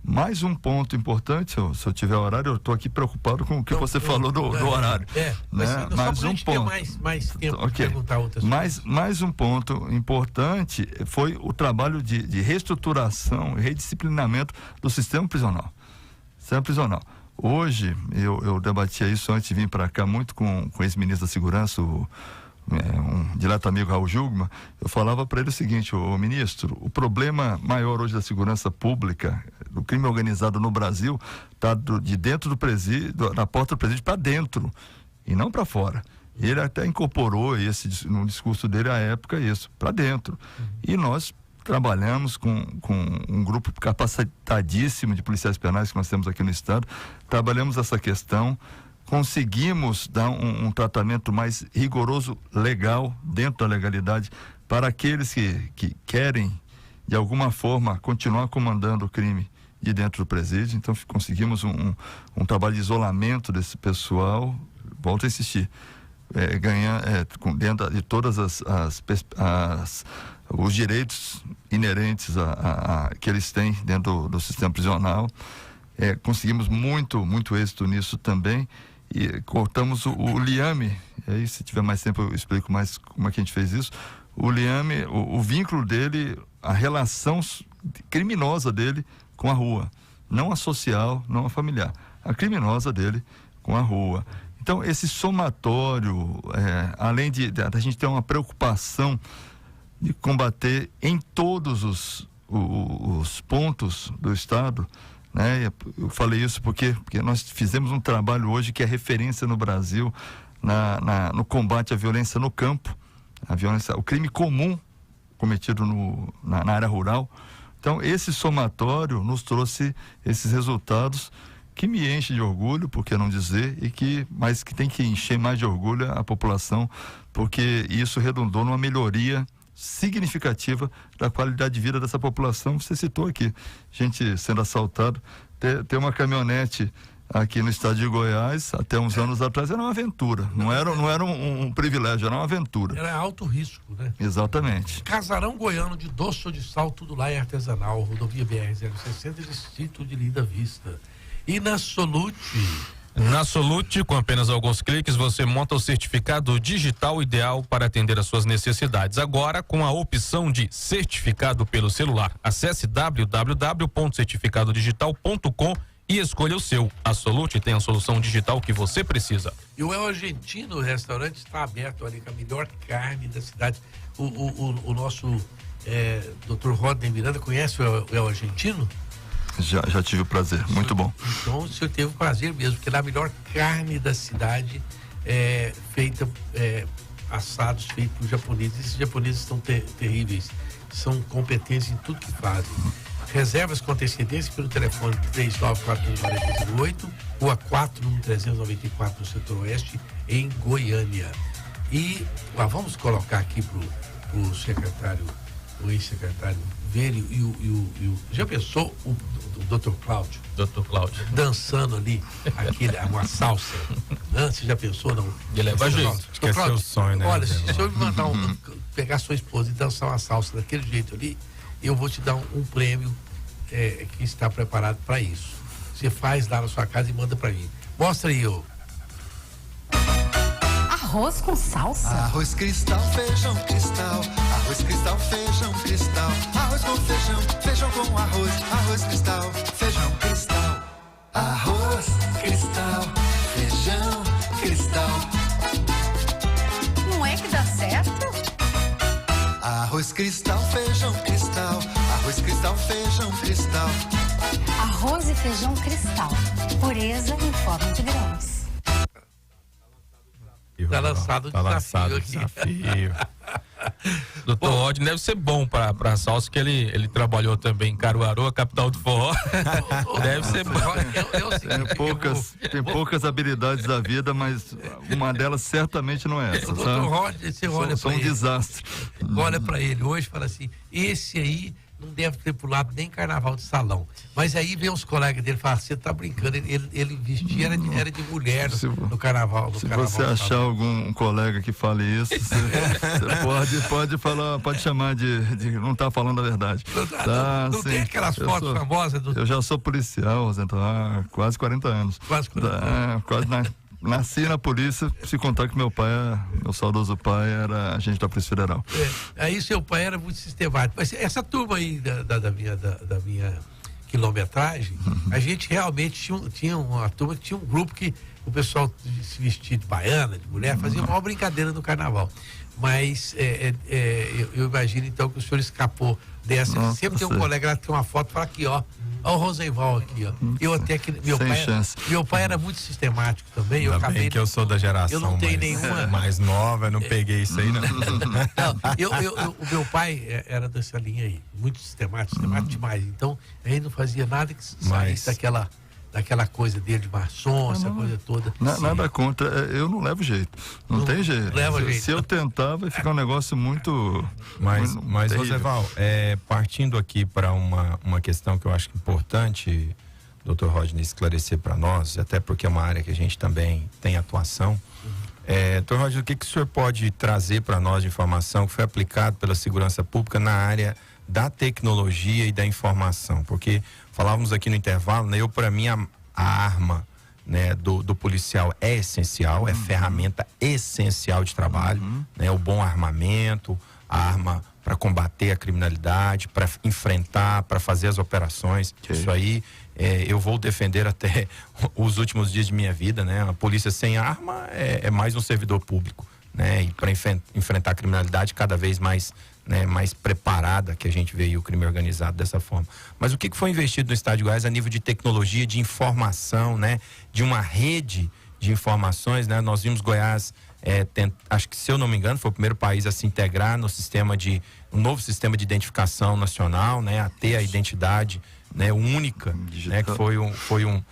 Mais um ponto importante, se eu tiver horário, eu estou aqui preocupado com o que você falou do horário. Né? Mais um ponto.
Mais tempo para perguntar outras coisas.
Mais um ponto importante foi o trabalho de reestruturação e redisciplinamento do sistema prisional. Hoje, eu debatia isso antes de vir para cá muito com o ex-ministro da Segurança, um direto amigo Raul Jugman. Eu falava para ele o seguinte: ô ministro, o problema maior hoje da segurança pública, do crime organizado no Brasil, está de dentro do presídio, da porta do presídio para dentro e não para fora. Ele até incorporou no discurso dele à época isso, para dentro. E nós trabalhamos com um grupo capacitadíssimo de policiais penais que nós temos aqui no estado, trabalhamos essa questão, conseguimos dar um tratamento mais rigoroso, legal, dentro da legalidade, para aqueles que querem, de alguma forma, continuar comandando o crime de dentro do presídio. Então conseguimos um trabalho de isolamento desse pessoal, volto a insistir, dentro de todas os direitos inerentes que eles têm dentro do sistema prisional. Conseguimos muito êxito nisso também, e cortamos o liame. E aí, se tiver mais tempo, eu explico mais como é que a gente fez isso. O liame, o vínculo dele, a relação criminosa dele com a rua, não a social, não a familiar, a criminosa dele com a rua. Então, esse somatório, além de a gente ter uma preocupação de combater em todos os pontos do Estado, né? Eu falei isso porque nós fizemos um trabalho hoje que é referência no Brasil no combate à violência no campo, o crime comum cometido na área rural. Então, esse somatório nos trouxe esses resultados que me enche de orgulho, por que não dizer, mas que tem que encher mais de orgulho a população, porque isso redundou numa melhoria significativa da qualidade de vida dessa população. Você citou aqui, gente sendo assaltado, ter uma caminhonete aqui no estado de Goiás, até uns anos atrás, era uma aventura, não era um privilégio, era uma aventura.
Era alto risco, né?
Exatamente.
Casarão goiano de doce ou de sal, tudo lá é artesanal, rodovia BR-060, distrito de Linda Vista. E na Solute?
Na Solute, com apenas alguns cliques, você monta o certificado digital ideal para atender às suas necessidades. Agora, com a opção de certificado pelo celular. Acesse www.certificadodigital.com e escolha o seu. A Solute tem a solução digital que você precisa.
E o El Argentino, o restaurante, está aberto ali com a melhor carne da cidade. O nosso Dr. Rodney Miranda conhece o El Argentino?
Já tive o prazer, muito bom.
Então o senhor teve o prazer mesmo, porque é a melhor carne da cidade, feita, assados feitos por japoneses. Esses japoneses são terríveis, são competentes em tudo que fazem. Reservas com antecedência pelo telefone 3941-4008, Rua 4, número 394, no setor oeste, em Goiânia. E vamos colocar aqui pro secretário, o ex-secretário, ver já pensou o Dr. Cláudio?
Dr. Cláudio.
Dançando ali, uma salsa. Você já pensou, não?
Ele esqueceu o sonho, né?
Olha, se o senhor me mandar pegar sua esposa e dançar uma salsa daquele jeito ali, eu vou te dar um prêmio que está preparado para isso. Você faz lá na sua casa e manda para mim. Mostra aí,
Arroz com salsa?
Arroz Cristal, feijão cristal. Arroz Cristal, feijão cristal. Arroz com feijão, feijão com arroz. Arroz Cristal, feijão cristal. Arroz Cristal, feijão cristal.
Não é que dá certo?
Arroz Cristal, feijão cristal. Arroz Cristal, feijão cristal.
Arroz e feijão cristal. Pureza em forma de grãos.
Tá lançado o desafio.
Doutor Rodney deve ser bom para salsa, que ele trabalhou também em Caruaru, a capital do forró. Deve ser bom.
Tem poucas habilidades da vida, mas uma delas certamente não é essa.
Doutor Rodney, você olha para ele.
Um desastre.
Olha para ele hoje e fala assim, esse aí não deve ter pulado nem carnaval de salão. Mas aí vem os colegas dele e falam, você tá brincando, ele vestia, era de mulher no carnaval.
Se você achar algum colega que fale isso, você pode falar, pode chamar de não tá falando a verdade.
Não tem aquelas fotos famosas do...
Eu já sou policial, então, há quase 40 anos.
Quase 40 anos.
Nasci na polícia, se contar que meu saudoso pai era agente da Polícia Federal.
Aí seu pai era muito sistemático. Mas essa turma aí da minha quilometragem, a gente realmente tinha uma turma que tinha um grupo que o pessoal se vestia de baiana, de mulher, fazia uma brincadeira no carnaval. Mas eu imagino então que o senhor escapou dessa.
Nossa,
sempre tem um colega lá que tem uma foto e fala aqui, ó. Olha o Rosenval aqui, ó. Eu até que meu pai era muito sistemático também.
Eu acabei que eu sou da geração
eu não tenho nenhuma
mais nova, eu não peguei isso aí, não.
O meu pai era dessa linha aí, muito sistemático demais. Então, ele não fazia nada que saísse daquela coisa dele de maçom, essa coisa toda.
Nada contra, eu não levo jeito. Não tem jeito. Se eu tentar, vai ficar um negócio muito...
Mas Rosenval, partindo aqui para uma questão que eu acho importante, Dr. Rodney, esclarecer para nós, até porque é uma área que a gente também tem atuação, Dr. Roger, o que o senhor pode trazer para nós de informação que foi aplicado pela segurança pública na área da tecnologia e da informação? Porque falávamos aqui no intervalo, né? Para mim, a arma, né, do policial é essencial, é ferramenta essencial de trabalho, né? O bom armamento, a arma para combater a criminalidade, para enfrentar, para fazer as operações. Isso aí eu vou defender até os últimos dias de minha vida, né? A polícia sem arma é mais um servidor público, né? E para enfrentar a criminalidade cada vez mais, né, mais preparada, que a gente vê aí o crime organizado dessa forma. Mas o que foi investido no estado de Goiás a nível de tecnologia, de informação, né? De uma rede de informações, né? Nós vimos Goiás, acho que, se eu não me engano, foi o primeiro país a se integrar no um novo sistema de identificação nacional, né? A ter a identidade, né, única, né? Que foi um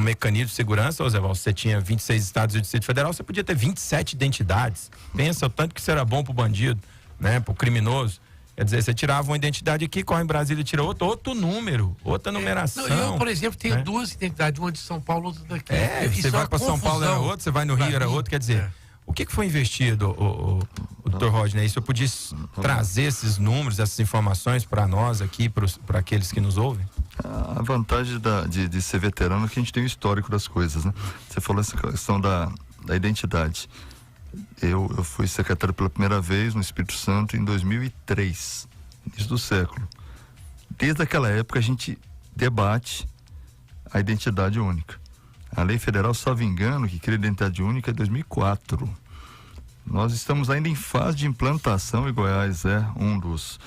mecanismo de segurança. Zé Val, você tinha 26 estados e o Distrito Federal, você podia ter 27 identidades. Pensa o tanto que isso era bom pro bandido, né? Pro criminoso. Quer dizer, você tirava uma identidade aqui, corre em Brasília e tira outro número, outra numeração.
Eu, por exemplo, tenho duas identidades, uma de São Paulo, outra daqui.
Você vai para São Paulo era outro, você vai no Rio era outro, quer dizer... O que foi investido, o Dr. Rodney? Se eu pudesse trazer esses números, essas informações para nós aqui, para aqueles que nos ouvem?
A vantagem de ser veterano é que a gente tem o histórico das coisas, né? Você falou essa questão da identidade. Eu fui secretário pela primeira vez no Espírito Santo em 2003, início do século. Desde aquela época a gente debate a identidade única. A lei federal, salvo engano, que cria a identidade única é 2004. Nós estamos ainda em fase de implantação e Goiás é um dos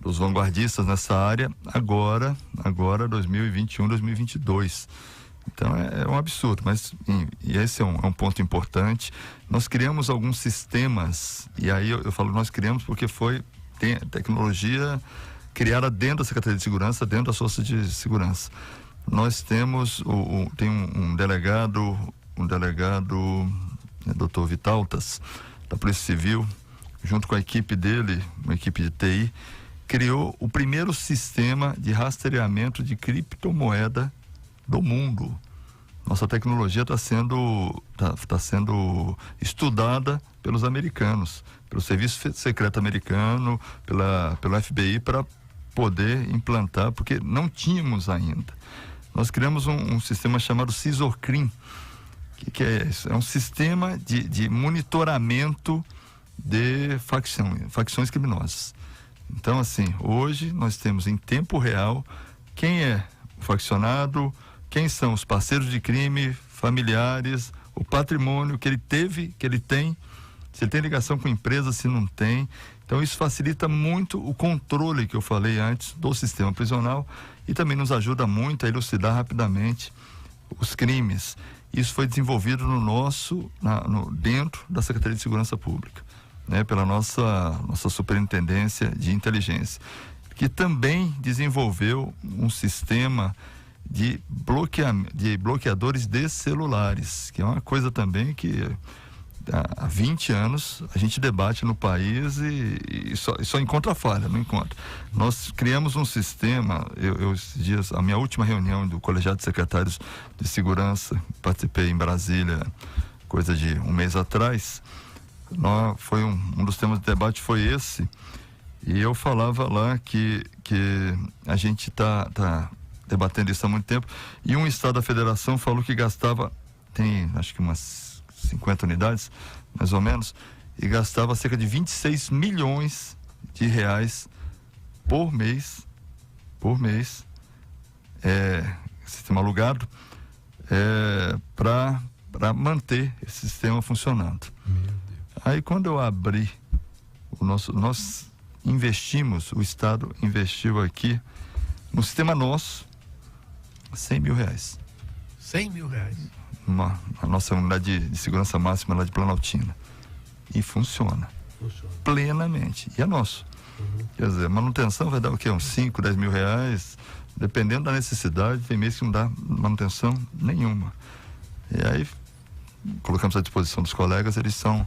vanguardistas nessa área agora 2021, 2022. Então é um absurdo, mas e esse é um ponto importante. Nós criamos alguns sistemas, e aí eu falo nós criamos porque tem tecnologia criada dentro da Secretaria de Segurança, dentro das forças de segurança. Nós temos tem um delegado, Dr. Vitaltas, da Polícia Civil, junto com a equipe dele, uma equipe de TI, criou o primeiro sistema de rastreamento de criptomoeda do mundo. Nossa tecnologia está sendo estudada pelos americanos, pelo Serviço Secreto Americano, pelo FBI, para poder implantar, porque não tínhamos ainda. Nós criamos um sistema chamado CISOCRIM. O que é isso? É um sistema de monitoramento de facções criminosas. Então, assim, hoje nós temos em tempo real quem é o faccionado, quem são os parceiros de crime, familiares, o patrimônio que ele tem, se ele tem ligação com empresa, se não tem. Então isso facilita muito o controle que eu falei antes do sistema prisional e também nos ajuda muito a elucidar rapidamente os crimes. Isso foi desenvolvido dentro da Secretaria de Segurança Pública, né, pela nossa Superintendência de Inteligência, que também desenvolveu um sistema de bloqueadores de celulares, que é uma coisa também que há 20 anos a gente debate no país e só encontra falha, não encontra. Nós criamos um sistema, esses dias, a minha última reunião do Colegiado de Secretários de Segurança, participei em Brasília, coisa de um mês atrás, foi um dos temas de debate foi esse, e eu falava lá que a gente está debatendo isso há muito tempo, e um estado da federação falou que gastava, tem acho que umas 50 unidades, mais ou menos, e gastava cerca de 26 milhões de reais por mês, sistema alugado, para manter esse sistema funcionando. Aí quando eu abri nós investimos, o Estado investiu aqui no sistema nosso 100 mil reais.
100 mil reais?
A nossa unidade de segurança máxima lá de Planaltina. E funciona. Plenamente. E é nosso. Quer dizer, manutenção vai dar o quê? Uns 5, 10 mil reais. Dependendo da necessidade, tem mês que não dá manutenção nenhuma. E aí, colocamos à disposição dos colegas, eles estão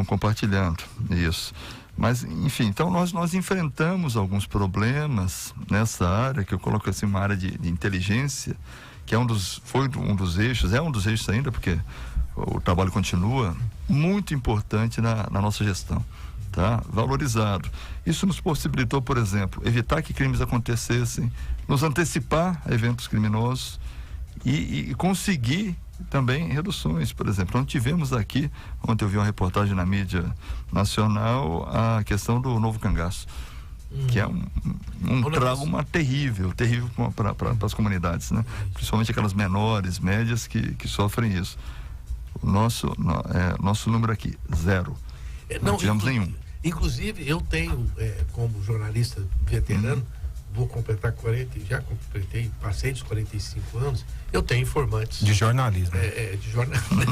compartilhando isso. Mas, enfim, então nós enfrentamos alguns problemas nessa área, que eu coloco assim, uma área de inteligência, que foi um dos eixos, é um dos eixos ainda, porque o trabalho continua, muito importante na nossa gestão, tá? Valorizado. Isso nos possibilitou, por exemplo, evitar que crimes acontecessem, nos antecipar a eventos criminosos e conseguir também reduções. Por exemplo, não tivemos aqui, ontem eu vi uma reportagem na mídia nacional, a questão do novo cangaço, que é um trauma terrível para as comunidades, né? Principalmente aquelas menores, médias que sofrem isso. O nosso número aqui, 0. Não tivemos nenhum.
Inclusive, eu tenho, como jornalista veterano, vou completar 40, já completei, passei dos 45 anos, eu tenho informantes.
De jornalismo.
De jornalismo.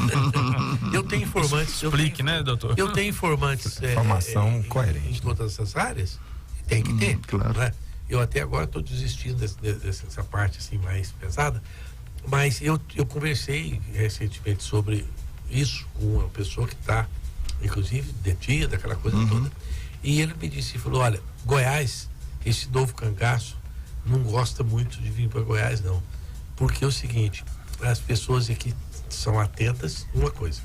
Eu tenho informantes.
Explique, né, doutor?
Eu tenho informantes.
Informação coerente.
Em todas essas áreas, tem que ter.
Claro.
Né? Eu até agora estou desistindo dessa parte assim mais pesada, mas eu conversei recentemente sobre isso com uma pessoa que está, inclusive, detida, aquela coisa toda. E ele me disse, falou, olha, Goiás, esse novo cangaço não gosta muito de vir para Goiás, não. Porque é o seguinte, as pessoas aqui são atentas, uma coisa.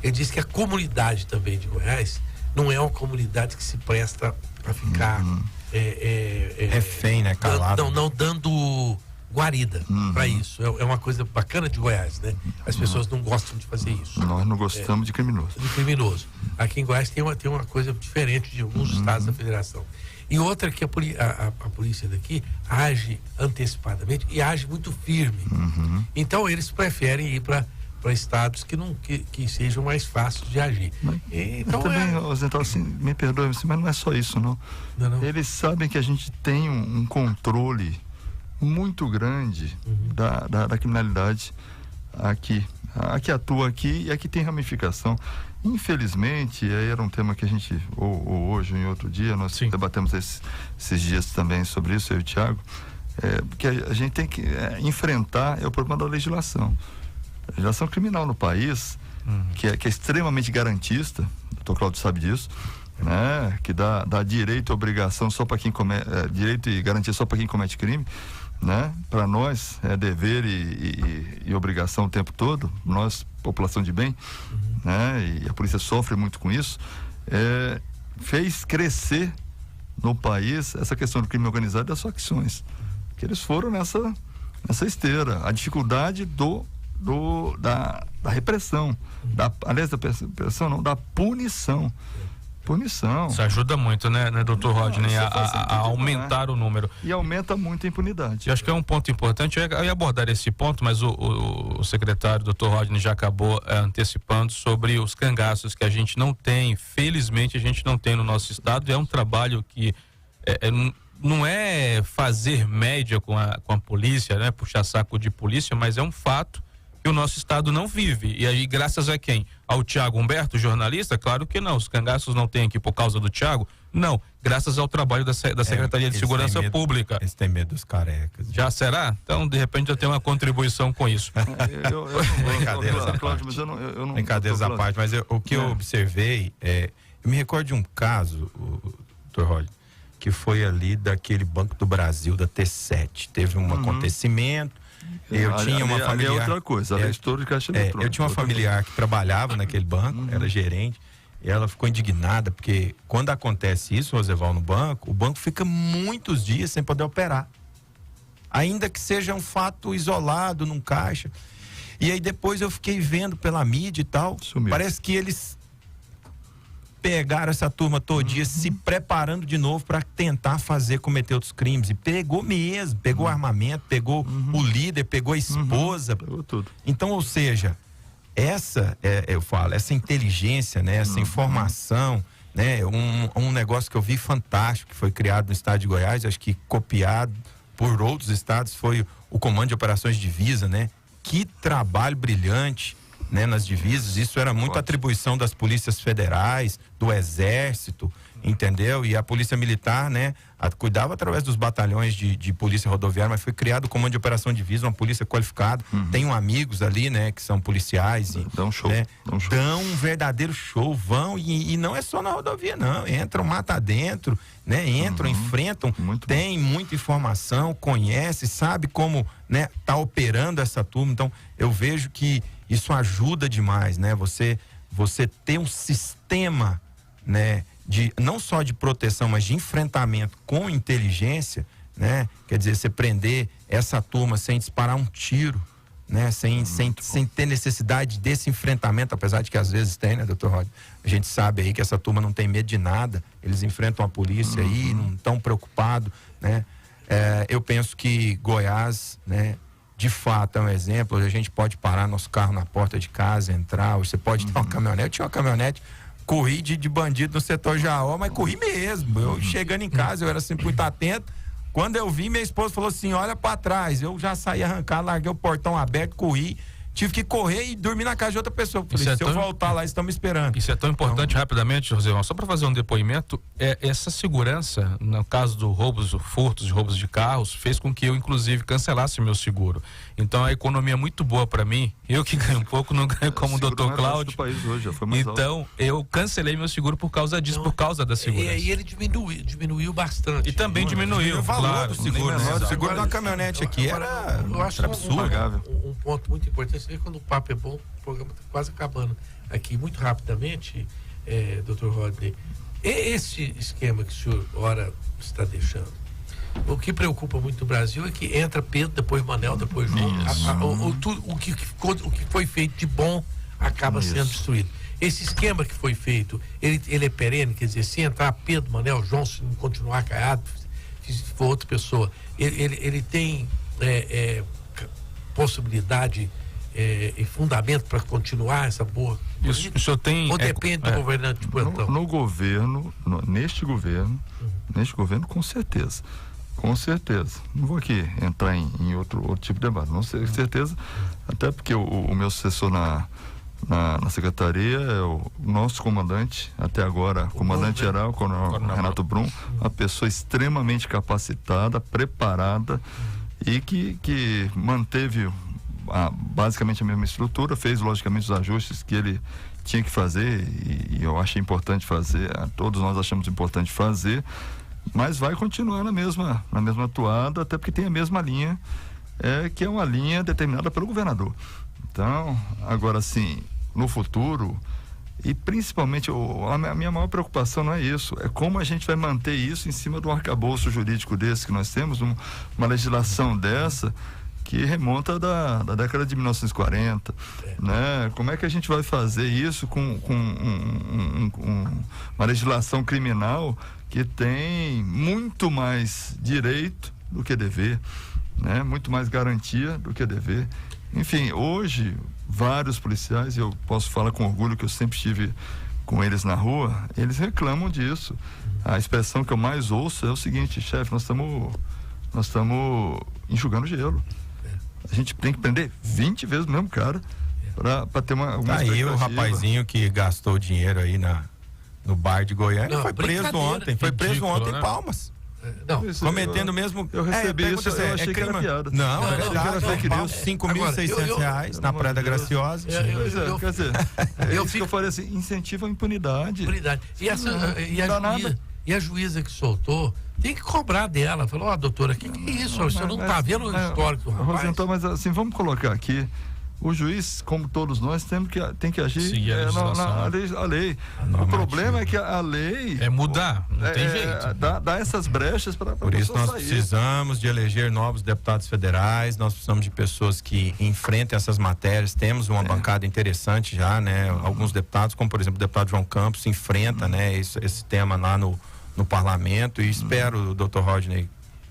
Ele disse que a comunidade também de Goiás não é uma comunidade que se presta para ficar
refém, né? Calado.
Não dando guarida para isso. É uma coisa bacana de Goiás, né? As pessoas não gostam de fazer isso.
Nós não gostamos de criminoso.
De criminoso. Aqui em Goiás tem uma coisa diferente de alguns estados da federação. E outra que a polícia daqui age antecipadamente e age muito firme. Então eles preferem ir para estados que sejam mais fáceis de agir. Então
também, Rosenthal, assim, me perdoe, mas não é só isso, não. Eles sabem que a gente tem um controle muito grande da criminalidade aqui. A que atua aqui e a que tem ramificação. Infelizmente, aí era um tema que a gente, ou hoje ou em outro dia, nós debatemos esses dias também sobre isso, eu e o Thiago, porque a gente tem que enfrentar o problema da legislação. A legislação criminal no país, que é extremamente garantista, o doutor Cláudio sabe disso, né? Que dá direito e obrigação só para quem comete, direito e garantia só para quem comete crime, né? Para nós é dever e obrigação o tempo todo, nós, população de bem, né? E a polícia sofre muito com isso, fez crescer no país essa questão do crime organizado e das facções, que eles foram nessa esteira, a dificuldade da repressão, aliás, da repressão não, da punição.
Isso ajuda muito, né, doutor Rodney, a aumentar o número.
E aumenta muito a impunidade.
Eu acho que é um ponto importante, eu ia abordar esse ponto, mas o secretário, doutor Rodney, já acabou antecipando sobre os cangaços que a gente não tem, felizmente a gente não tem no nosso estado. É um trabalho que não é fazer média com a polícia, né, puxar saco de polícia, mas é um fato que o nosso estado não vive. E aí, graças a quem? Ao Tiago Humberto, jornalista? Claro que não. Os cangaços não tem aqui por causa do Tiago? Não. Graças ao trabalho da Secretaria de Segurança Pública.
Eles têm medo dos carecas.
Já será? Então, de repente, eu tenho uma contribuição com isso.
Brincadeiras à parte, mas o que eu observei, eu me recordo de um caso, doutor Rodney, que foi ali daquele Banco do Brasil, da T7. Teve um acontecimento. Eu tinha uma familiar.
É outra coisa, era estouro de caixa eletrônica.
Eu tinha uma familiar que trabalhava naquele banco, era gerente, e ela ficou indignada, porque quando acontece isso, Rosenthal, no banco, o banco fica muitos dias sem poder operar. Ainda que seja um fato isolado num caixa. E aí depois eu fiquei vendo pela mídia e tal. Parece que eles pegaram essa turma todinha se preparando de novo para tentar cometer outros crimes. E pegou mesmo, pegou armamento, pegou o líder, pegou a esposa.
Pegou tudo.
Então, ou seja, essa inteligência, né, essa informação, né, um negócio que eu vi fantástico, que foi criado no estado de Goiás, acho que copiado por outros estados, foi o Comando de Operações de Divisa, né? Que trabalho brilhante, né, nas divisas. Isso era muito atribuição das polícias federais, do exército, entendeu? E a polícia militar, né, cuidava através dos batalhões de polícia rodoviária, mas foi criado o Comando de Operação de Divisa, uma polícia qualificada. Tenho amigos ali, né, que são policiais e
dão show,
né, dão um verdadeiro show, vão e não é só na rodovia, não, entram mata dentro, né, enfrentam, tem muita informação, conhece, sabe como, né, tá operando essa turma. Então eu vejo que isso ajuda demais, né? Você ter um sistema, né, não só de proteção, mas de enfrentamento com inteligência, né? Quer dizer, você prender essa turma sem disparar um tiro, né? Sem ter necessidade desse enfrentamento, apesar de que às vezes tem, né, doutor Rod? A gente sabe aí que essa turma não tem medo de nada, eles enfrentam a polícia aí, não estão preocupados, né? Eu penso que Goiás, né, de fato é um exemplo. A gente pode parar nosso carro na porta de casa, entrar, você pode ter uma caminhonete. Eu tinha uma caminhonete, corri de bandido no setor Jaó, mas corri mesmo. Eu chegando em casa, eu era sempre muito atento. Quando eu vi, minha esposa falou assim, olha pra trás. Eu já saí arrancado, larguei o portão aberto, corri. Tive que correr e dormir na casa de outra pessoa. Falei, se eu voltar lá, estão me esperando.
Isso é tão importante, rapidamente, José, só para fazer um depoimento, essa segurança, no caso do roubos, furtos, roubos de carros, fez com que eu, inclusive, cancelasse o meu seguro. Então, a economia é muito boa para mim. Eu que ganho um pouco, não ganho como o doutor Cláudio. Então, eu cancelei meu seguro por causa disso, por causa da segurança.
E ele diminuiu bastante.
E também diminuiu o valor do seguro.
O seguro da caminhonete aqui era absurdo.
Um ponto muito importante, você vê quando o papo é bom, o programa está quase acabando aqui. Muito rapidamente, Dr. Rodney, esse esquema que o senhor ora está deixando, o que preocupa muito no Brasil é que entra Pedro, depois Manel, depois João. O que foi feito de bom acaba sendo destruído. Esse esquema que foi feito, ele é perene, quer dizer, se entrar Pedro, Manel, João, se não continuar caiado, se for outra pessoa, ele tem possibilidade e fundamento para continuar essa boa corrida?
O senhor tem...
Ou depende do governante de plantão?
No governo, neste governo, com certeza. Com certeza. Não vou aqui entrar em outro tipo de debate, com certeza, até porque o meu assessor na secretaria é o nosso comandante, até agora, comandante-geral, Coronel Renato Brum, uma pessoa extremamente capacitada, preparada e que manteve basicamente a mesma estrutura, fez logicamente os ajustes que ele tinha que fazer e eu achei importante fazer, todos nós achamos importante fazer, mas vai continuar na mesma atuada, até porque tem a mesma linha, que é uma linha determinada pelo governador. Então, agora sim, no futuro, e principalmente a minha maior preocupação não é isso, é como a gente vai manter isso em cima de um arcabouço jurídico desse que nós temos, uma legislação dessa que remonta da década de 1940, né? Como é que a gente vai fazer isso com uma legislação criminal que tem muito mais direito do que dever, né? Muito mais garantia do que dever. Enfim, hoje, vários policiais, e eu posso falar com orgulho que eu sempre estive com eles na rua, eles reclamam disso. A expressão que eu mais ouço é o seguinte: chefe, nós estamos enxugando gelo. A gente tem que prender 20 vezes o mesmo cara para ter uma
aí o rapazinho que gastou dinheiro aí no bar de Goiânia foi preso ontem. Foi preso ontem em Palmas.
Não,
cometendo o mesmo.
Eu recebi isso, eu achei que era piada.
Não, é verdade. R$5.600 na Praia da Graciosa.
Quer dizer, eu falei assim, incentivo a impunidade.
E a juíza que soltou tem que cobrar dela. Falou, doutora, que é isso? Você não está vendo o histórico do rapaz?
Rosenthal, mas assim, vamos colocar aqui. O juiz, como todos nós, tem que agir a lei. O problema é que a lei...
É mudar, não tem jeito.
Dá essas brechas para
Por isso nós precisamos de eleger novos deputados federais, nós precisamos de pessoas que enfrentem essas matérias. Temos uma bancada interessante já, né? Alguns deputados, como por exemplo o deputado João Campos, enfrenta, né, esse tema lá no parlamento, e espero, doutor Rodney,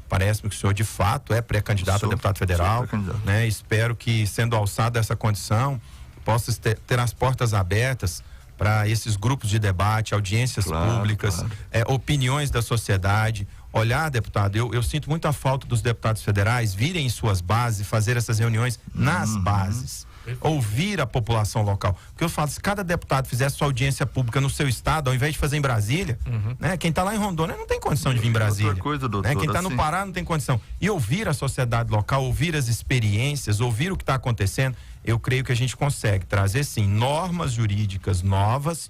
parece-me que o senhor de fato é pré-candidato a deputado federal, né? Espero que, sendo alçado essa condição, possa ter as portas abertas para esses grupos de debate, audiências públicas, opiniões da sociedade. Olhar, deputado, eu sinto muita falta dos deputados federais virem em suas bases, fazer essas reuniões nas bases. Ouvir a população local. Porque eu falo, se cada deputado fizesse sua audiência pública no seu estado, ao invés de fazer em Brasília, né? Quem está lá em Rondônia não tem condição de vir em Brasília.
Outra coisa, doutor,
né? Quem está no Pará não tem condição. E ouvir a sociedade local, ouvir as experiências, ouvir o que está acontecendo, eu creio que a gente consegue trazer, sim, normas jurídicas novas,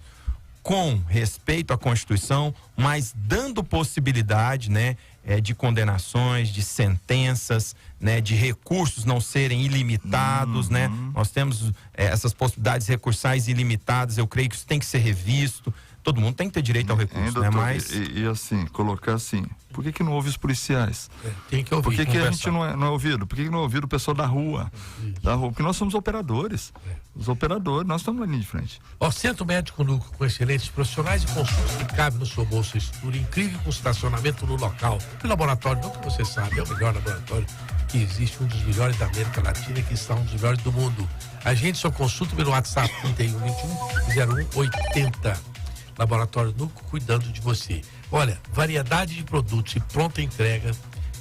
com respeito à Constituição, mas dando possibilidade, né, de condenações, de sentenças, né, de recursos não serem ilimitados, né? Nós temos essas possibilidades recursais ilimitadas. Eu creio que isso tem que ser revisto. Todo mundo tem que ter direito ao recurso,
doutor,
né? Mas
e assim, colocar assim, por que não ouve os policiais?
Tem que ouvir.
Por que a gente não é ouvido? Por que não é ouvido o pessoal da rua? Porque nós somos operadores. Os operadores, nós estamos na linha de frente.
Centro Médico Núcleo, com excelentes profissionais e consultas que cabem no seu bolso. Estrutura incrível com estacionamento no local. O laboratório, não que você sabe, é o melhor laboratório que existe, um dos melhores da América Latina, que está um dos melhores do mundo. Agende sua consulta pelo WhatsApp 3121-0180. Laboratório Núcleo, cuidando de você. Olha, variedade de produtos e pronta entrega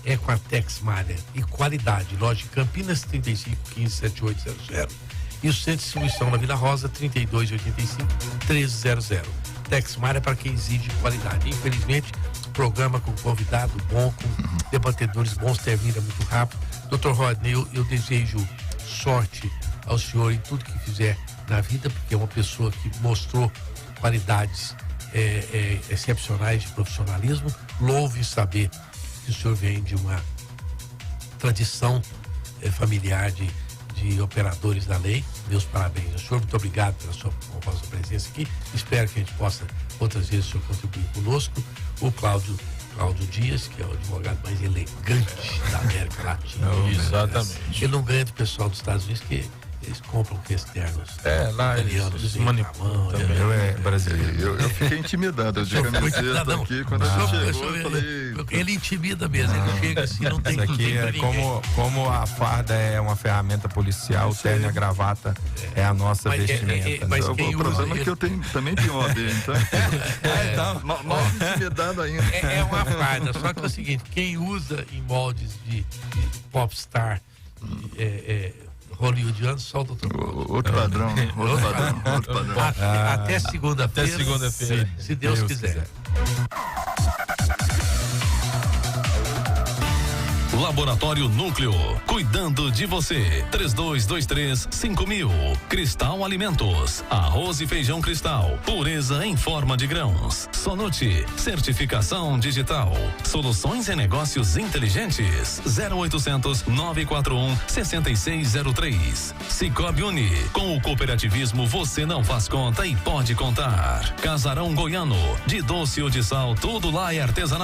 é com a Tex Malha e qualidade. Loja de Campinas 3515-7800 e o centro de distribuição na Vila Rosa 3285-1300. Tex Malha para quem exige qualidade. Infelizmente, programa com convidado bom, com debatedores bons, termina muito rápido. Dr. Rodney, eu desejo sorte ao senhor em tudo que fizer na vida, porque é uma pessoa que mostrou qualidades excepcionais de profissionalismo. Louve saber que o senhor vem de uma tradição familiar de operadores da lei. Meus parabéns ao senhor, muito obrigado pela sua presença aqui. Espero que a gente possa outras vezes o senhor contribuir conosco. O Cláudio Dias, que é o advogado mais elegante da América Latina.
Exatamente.
Ele não ganha do pessoal dos Estados Unidos, que eles compram externos.
Lá eles manipulam também.
Brasileiro. Eu fiquei intimidado. Eu de camiseta aqui, quando a gente chegou, eu falei...
Ele intimida mesmo, ele chega assim, não tem...
Isso aqui é como a farda é uma ferramenta policial, o terno e a gravata é a nossa vestimenta.
Mas
o problema é que eu também tenho OAB, então... mais intimidado ainda.
É uma farda, só que é o seguinte, quem usa em moldes de popstar, hollywoodiano, só o doutor.
Outro padrão.
Até segunda-feira. Se Deus quiser.
Laboratório Núcleo, cuidando de você. 3223-5000. Cristal Alimentos, arroz e feijão Cristal, pureza em forma de grãos. Sonute, certificação digital. Soluções em negócios inteligentes. 0800-941-6603. Cicobi Uni, com o cooperativismo você não faz conta e pode contar. Casarão Goiano, de doce ou de sal, tudo lá é artesanal.